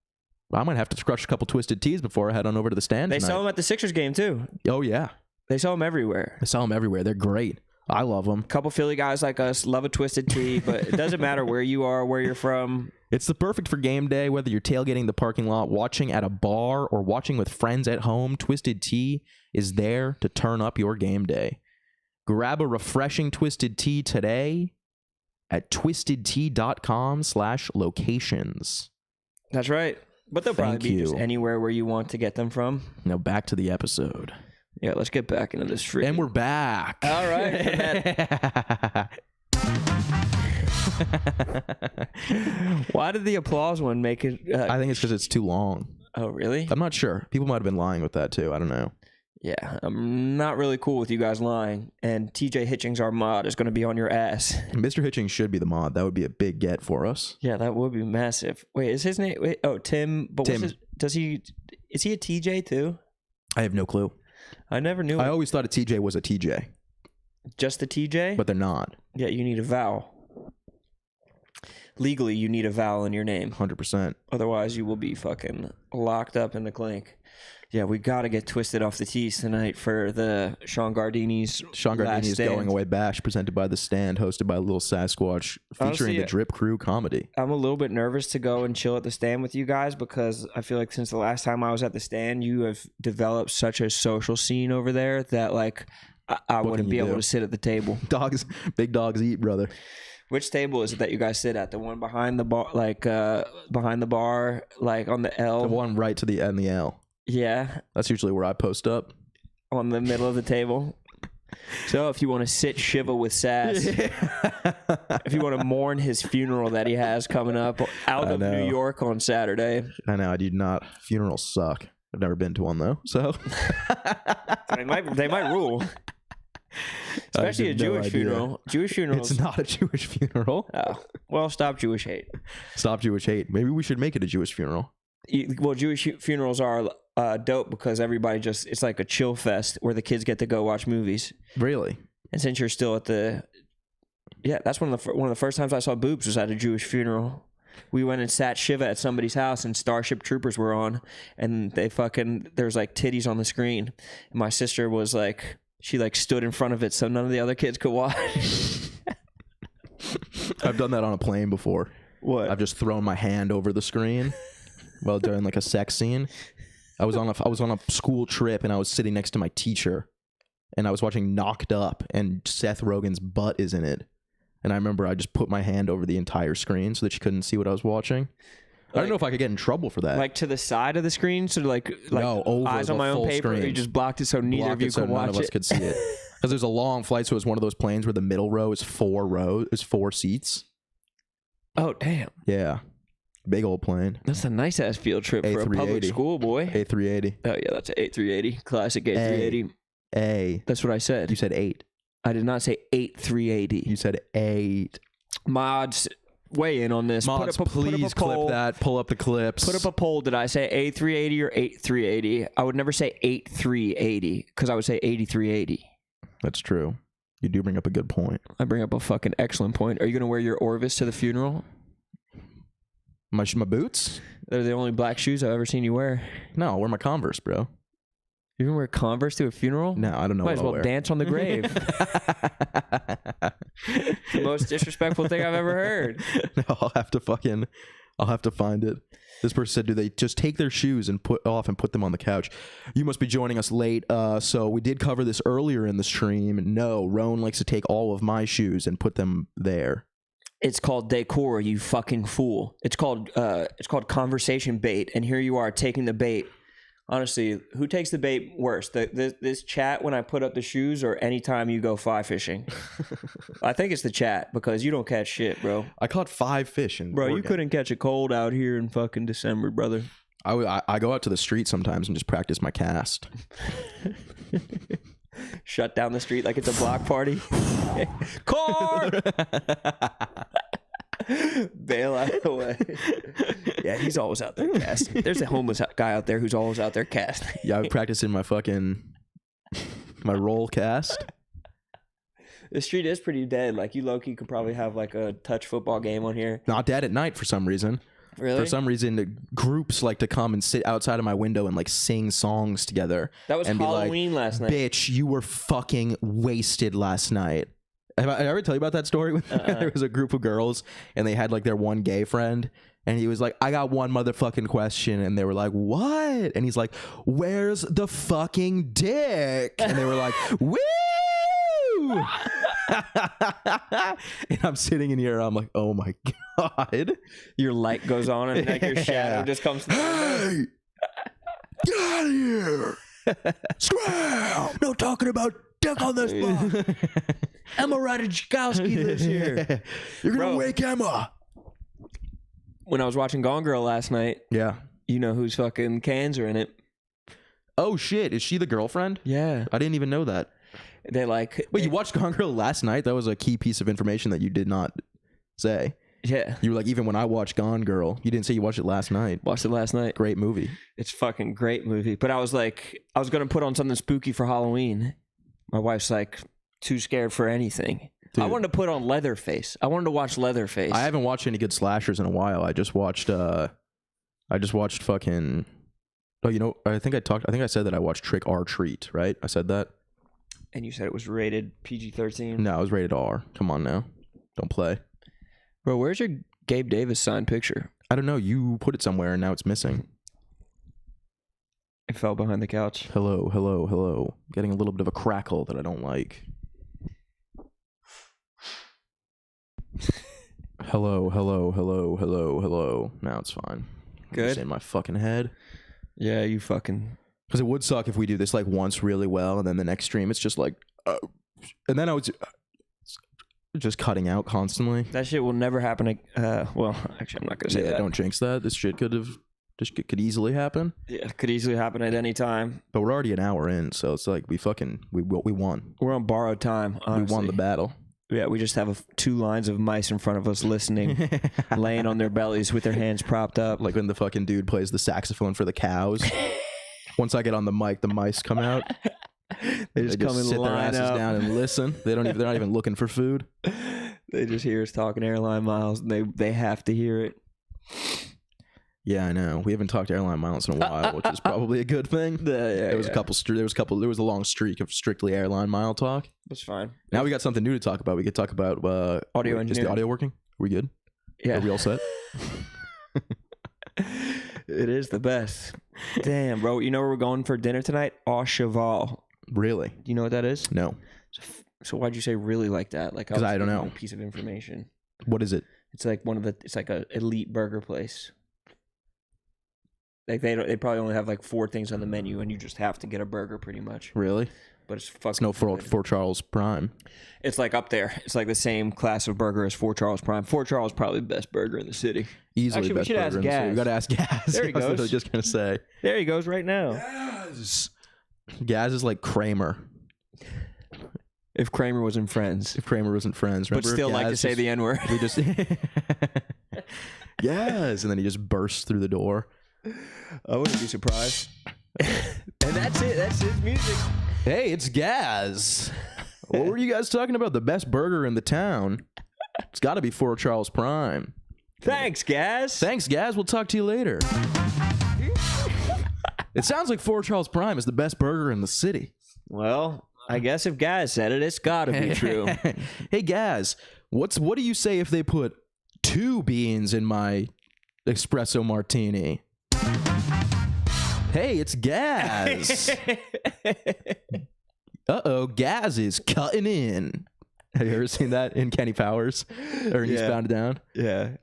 I might have to crush a couple twisted teas before I head on over to the stand. They sell them at the Sixers game too. Oh yeah. They sell them everywhere. They're great. I love them. A couple Philly guys like us love a twisted tea, but it doesn't matter where you are, where you're from. It's the perfect for game day, whether you're tailgating the parking lot, watching at a bar, or watching with friends at home. Twisted tea is there to turn up your game day. Grab a refreshing twisted tea today at twistedtea.com/locations. That's right. But they'll probably be just anywhere where you want to get them from. Now back to the episode. Yeah, let's get back into this free. And we're back. All right. Why did the applause one make it? I think it's because it's too long. Oh, really? I'm not sure. People might have been lying with that too. I don't know. Yeah, I'm not really cool with you guys lying. And TJ Hitchings, our mod, is going to be on your ass. Mr. Hitchings should be the mod. That would be a big get for us. Yeah, that would be massive. Wait, is his name? Wait, oh, Tim. But Tim. Is he a TJ too? I have no clue. I never knew. I always thought a TJ was a TJ. Just a TJ? But they're not. Yeah, you need a vowel. Legally, you need a vowel in your name. 100%. Otherwise, you will be fucking locked up in the clink. Yeah, we got to get twisted off the tees tonight for the Sean Gardini's Going Away Bash, presented by The Stand, hosted by Lil Sasquatch, featuring Honestly, the Drip Crew comedy. I'm a little bit nervous to go and chill at The Stand with you guys because I feel like since the last time I was at The Stand, you have developed such a social scene over there that like I wouldn't be able to sit at the table. Big dogs eat, brother. Which table is it that you guys sit at? The one behind the bar, like behind the bar, like on the L? The one right to the end, the L. Yeah. That's usually where I post up. On the middle of the table. So if you want to sit Shiva with Sass, if you want to mourn his funeral that he has coming up out of New York on Saturday. I know, I do not. Funerals suck. I've never been to one though, so. They might rule. Especially a Jewish funeral. Jewish funerals. It's not a Jewish funeral. Oh, well, stop Jewish hate. Stop Jewish hate. Maybe we should make it a Jewish funeral. Well, Jewish funerals are dope because everybody it's like a chill fest where the kids get to go watch movies. Really? And since you're still at that's one of the first times I saw boobs was at a Jewish funeral. We went and sat Shiva at somebody's house and Starship Troopers were on and there's like titties on the screen. And my sister was like, she like stood in front of it so none of the other kids could watch. I've done that on a plane before. What? I've just thrown my hand over the screen while doing like a sex scene. I was on a school trip and I was sitting next to my teacher and I was watching Knocked Up and Seth Rogen's butt is in it. And I remember I just put my hand over the entire screen so that she couldn't see what I was watching. I don't know if I could get in trouble for that. Like to the side of the screen, so like no, over eyes on my own paper. Screen. You just blocked it so neither of you could watch it. None of us could see it. Because there's a long flight, so it was one of those planes where the middle row is 4 seats. Oh damn! Yeah, big old plane. That's a nice ass field trip for a public school, boy. A380. Oh yeah, that's an A380, classic A380. A. That's what I said. You said 8. I did not say 8380. You said 8. Mods, weigh in on this. Mods, please clip that. Pull up the clips. Put up a poll. Did I say A380 or 8380? I would never say 8380 because I would say 8380. That's true. You do bring up a good point. I bring up a fucking excellent point. Are you going to wear your Orvis to the funeral? My boots? They're the only black shoes I've ever seen you wear. No, I'll wear my Converse, bro. You're going to wear Converse to a funeral? No, I don't know. Might as well dance on the grave. The most disrespectful thing I've ever heard. No, I'll have to find it. This person said, do they just take their shoes and put them on the couch? You must be joining us late. So we did cover this earlier in the stream. No, Rone likes to take all of my shoes and put them there. It's called decor, you fucking fool. It's called conversation bait. And here you are taking the bait. Honestly, who takes the bait worse? This chat when I put up the shoes or anytime you go fly fishing? I think it's the chat because you don't catch shit, bro. I caught 5 fish in Bro, you couldn't catch a cold out here in fucking December, brother. I go out to the street sometimes and just practice my cast. Shut down the street like it's a block party. Car! Bail out of the way. Yeah, he's always out there casting. There's a homeless guy out there who's always out there casting. Yeah, I practice in my roll cast. The street is pretty dead. Like you low-key could probably have like a touch football game on here. Not dead at night for some reason. Really? For some reason, the groups like to come and sit outside of my window and like sing songs together. That was and Halloween last night. Bitch, you were fucking wasted last night. Have I ever tell you about that story? There was a group of girls and they had like their one gay friend and he was like, I got one motherfucking question. And they were like, what? And he's like, where's the fucking dick? And they were like, woo! And I'm sitting in here. I'm like, oh my God. Your light goes on and like your shadow just comes to the window. Get out of here. Scram! No talking about dick on this block. Emma Ratajkowski lives here. You're gonna wake Emma. When I was watching Gone Girl last night, yeah, you know whose fucking cans are in it. Oh shit, is she the girlfriend? Yeah, I didn't even know that. They like. Wait, you watched Gone Girl last night? That was a key piece of information that you did not say. Yeah, you were like, even when I watched Gone Girl, you didn't say you watched it last night. Watched it last night. Great movie. It's fucking great movie. But I was like, I was gonna put on something spooky for Halloween. My wife's like, too scared for anything. Dude. I wanted to put on Leatherface. I wanted to watch Leatherface. I haven't watched any good slashers in a while. I just watched fucking. Oh, you know, I think I said that I watched Trick or Treat, right? I said that. And you said it was rated PG-13? No, it was rated R. Come on now. Don't play. Bro, where's your Gabe Davis signed picture? I don't know. You put it somewhere and now it's missing. It fell behind the couch. Hello, hello, hello. Getting a little bit of a crackle that I don't like. Hello, hello, hello, hello, hello. Now it's fine. Good. It's in my fucking head. Yeah, you fucking... Because it would suck if we do this like once really well and then the next stream it's just like... and then I was just cutting out constantly. That shit will never happen. Well, actually, I'm not going to say that. Don't jinx that. This shit could have Just could easily happen. Yeah, it could easily happen at any time. But we're already an hour in, so it's like we won. We're on borrowed time, honestly. We won the battle. Yeah, we just have 2 lines of mice in front of us listening, laying on their bellies with their hands propped up. Like when the fucking dude plays the saxophone for the cows. Once I get on the mic, the mice come out. They just come and sit their asses down and listen. They're not even looking for food. They just hear us talking airline miles, and they have to hear it. Yeah, I know. We haven't talked airline miles in a while, which is probably a good thing. There was a long streak of strictly airline mile talk. That's fine. Now we got something new to talk about. We could talk about audio engineering. Is the audio working? Are we good? Yeah. Are we all set? It is the best. Damn, bro. You know where we're going for dinner tonight? Au Cheval. Really? Do you know what that is? No. So why'd you say really like that? Like, because I don't know. A piece of information. What is it? It's like it's like a elite burger place. Like they probably only have like 4 things on the menu, and you just have to get a burger pretty much. Really? But it's fucking. It's no Fort Charles Prime. It's like up there. It's like the same class of burger as Fort Charles Prime. Fort Charles is probably the best burger in the city. Easily Actually, best we should burger ask in the city. We got to ask Gaz. There he goes. I was just gonna say. There he goes right now. Gaz is like Kramer. If Kramer wasn't Friends. If Kramer wasn't Friends. Remember but still like to say the N-word. We just yes, and then he just bursts through the door. I wouldn't be surprised. And that's it. That's his music. Hey, it's Gaz. What were you guys talking about? The best burger in the town. It's got to be Fort Charles Prime. Thanks, Gaz. Thanks, Gaz. We'll talk to you later. It sounds like Fort Charles Prime is the best burger in the city. Well, I guess if Gaz said it, it's got to be true. Hey, Gaz, what do you say if they put 2 beans in my espresso martini? Hey, it's Gaz. Uh-oh, Gaz is cutting in. Have you ever seen that in Kenny Powers? Or in Eastbound and Down? Yeah.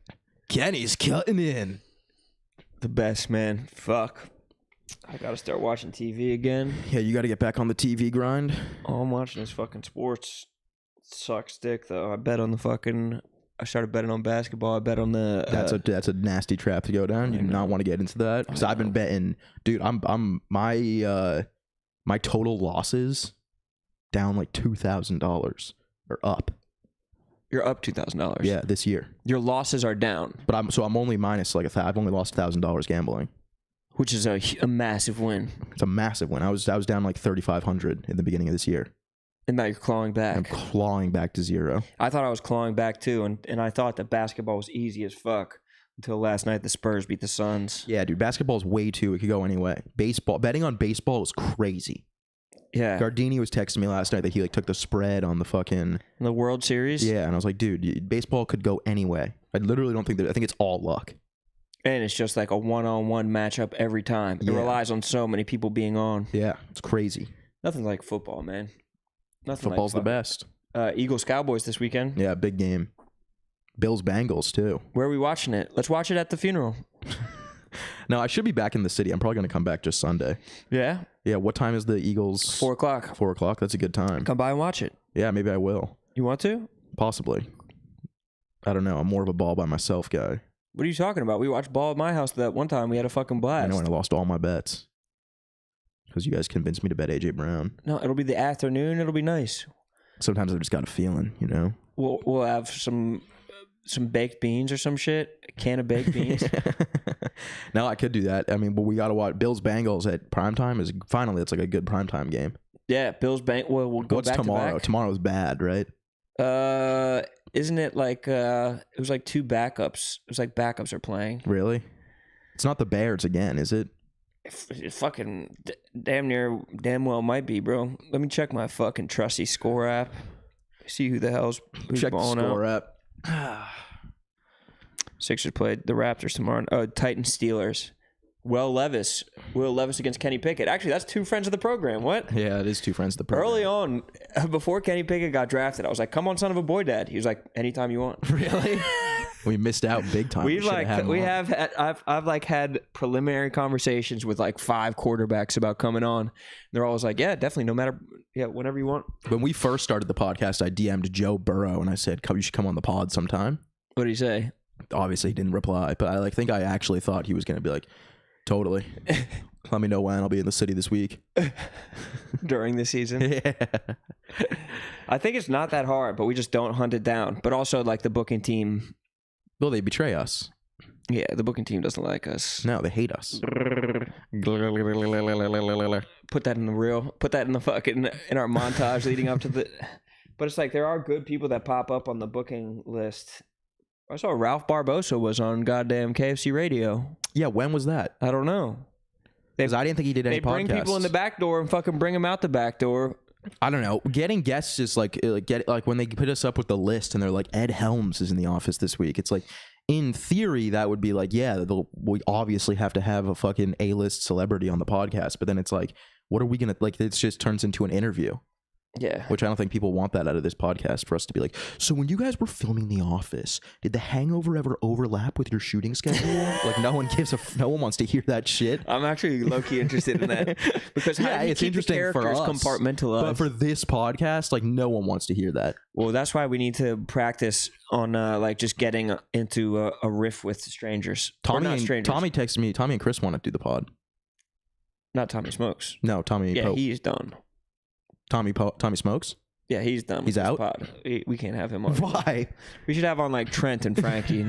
Kenny's cutting in. The best, man. Fuck. I gotta start watching TV again. Yeah, you gotta get back on the TV grind. All I'm watching is fucking sports. Sucks dick, though. I started betting on basketball. I bet on the... That's a nasty trap to go down. You do not want to get into that. Because I've been betting... Dude, my total losses down like $2,000 or up. You're up $2,000. Yeah, this year. Your losses are down. But I'm only minus like I've only lost $1,000 gambling, which is a massive win. It's a massive win. I was down like 3,500 in the beginning of this year. And now you're clawing back. I'm clawing back to zero. I thought I was clawing back too, and I thought that basketball was easy as fuck until last night the Spurs beat the Suns. Yeah, dude, basketball is way too. It could go anyway. Betting on baseball is crazy. Yeah. Gardini was texting me last night that he like took the spread on the fucking the World Series. Yeah, and I was like, dude, baseball could go anyway. I literally don't think that. I think it's all luck. And it's just like a one-on-one matchup every time. It relies on so many people being on. Yeah, it's crazy. Nothing like football, man. Nothing. Football's the best. Eagles Cowboys this weekend. Yeah, big game. Bills Bengals too. Where are we watching it? Let's watch it at the funeral. No, I should be back in the city. I'm probably going to come back just Sunday. Yeah? Yeah, what time is the Eagles? 4 o'clock. 4 o'clock? That's a good time. Come by and watch it. Yeah, maybe I will. You want to? Possibly. I don't know. I'm more of a ball by myself guy. What are you talking about? We watched ball at my house that one time. We had a fucking blast. I know, and I lost all my bets. Because you guys convinced me to bet A.J. Brown. No, it'll be the afternoon. It'll be nice. Sometimes I've just got a feeling, you know? We'll have some baked beans or some shit. A can of baked beans. No, I could do that. I mean, but we got to watch Bills Bengals at primetime. It's like a good primetime game. Yeah, Bills Bengals. Well, we'll go What's back tomorrow? to back. Tomorrow's bad, right? Isn't it like it was like 2 backups? It was like backups are playing. Really? It's not the Bears again, is it? It fucking damn well might be, bro. Let me check my fucking trusty score app. See who's check the score out. app. Sixers played the Raptors tomorrow. Oh, Titans Steelers. Will Levis against Kenny Pickett. Actually, that's 2 friends of the program. What? Yeah, it is 2 friends of the program. Early on, before Kenny Pickett got drafted, I was like, "Come on, son of a boy, Dad." He was like, "Anytime you want." Really? We missed out big time. I've had preliminary conversations with like 5 quarterbacks about coming on. They're always like, "Yeah, definitely, no matter, whenever you want." When we first started the podcast, I DM'd Joe Burrow and I said, "You should come on the pod sometime." What did he say? Obviously, he didn't reply, but I think I actually thought he was going to be like, Totally. Let me know when I'll be in the city this week. During the season. Yeah. I think it's not that hard, but we just don't hunt it down. But also, like, the booking team. Well, they betray us. Yeah, the booking team doesn't like us. No, they hate us. Put that in the reel. Put that in the fucking in our montage leading up to the. But it's like there are good people that pop up on the booking list. I saw Ralph Barbosa was on goddamn KFC radio. Yeah, when was that? I don't know. Because I didn't think he did any podcasts. They bring people in the back door and fucking bring them out the back door. I don't know. Getting guests is like when they put us up with the list and they're like, Ed Helms is in the office this week. It's like, in theory, that would be like, yeah, we obviously have to have a fucking A-list celebrity on the podcast. But then it's like, what are we going to, like, it just turns into an interview. Yeah. Which I don't think people want that out of this podcast, for us to be like, so when you guys were filming The Office, did The Hangover ever overlap with your shooting schedule? Like, no one wants to hear that shit. I'm actually low-key interested in that. Because how do you it's keep interesting the characters for us, compartmentalized? But for this podcast, like, no one wants to hear that. Well, that's why we need to practice on like just getting into a riff with strangers. Tommy texted me. Tommy and Chris want to do the pod. Not Tommy Smokes. No, Tommy. Yeah, Pope. he's done. Tommy Smokes? Yeah, he's done. He's out? Pod. We can't have him on. Why? We should have on like Trent and Frankie.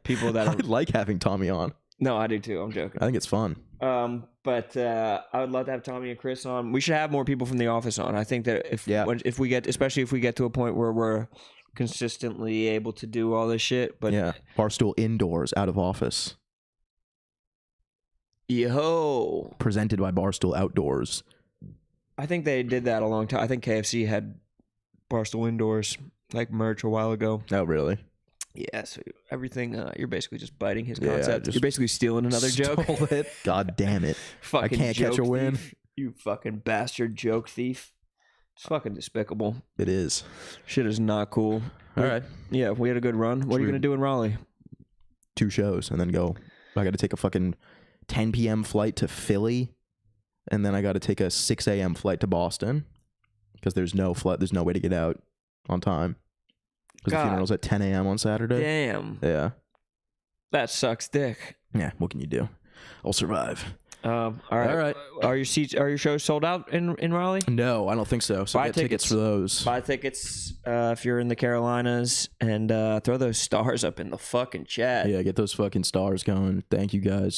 People that I like having Tommy on. No, I do too. I'm joking. I think it's fun. But I would love to have Tommy and Chris on. We should have more people from The Office on. I think that if we get, especially if we get to a point where we're consistently able to do all this shit. But yeah, Barstool indoors, out of office. Yo. Presented by Barstool Outdoors. I think they did that a long time. I think KFC had Barstool Indoors like merch a while ago. Oh, really? Yeah, so everything, you're basically just biting his concept. You're basically stealing another joke. It. God damn it. Fucking I can't catch a win. Thief. You fucking bastard joke thief. It's fucking despicable. It is. Shit is not cool. All right. Yeah, we had a good run. What are you going to do in Raleigh? 2 shows and then go. I got to take a fucking 10 p.m. flight to Philly. And then I got to take a 6 a.m. flight to Boston because there's no way to get out on time because the funeral's at 10 a.m. on Saturday. Damn. Yeah. That sucks dick. Yeah, what can you do? I'll survive. All right. Are your shows sold out in Raleigh? No, I don't think so. So buy get tickets for those. Buy tickets if you're in the Carolinas and throw those stars up in the fucking chat. Yeah, get those fucking stars going. Thank you guys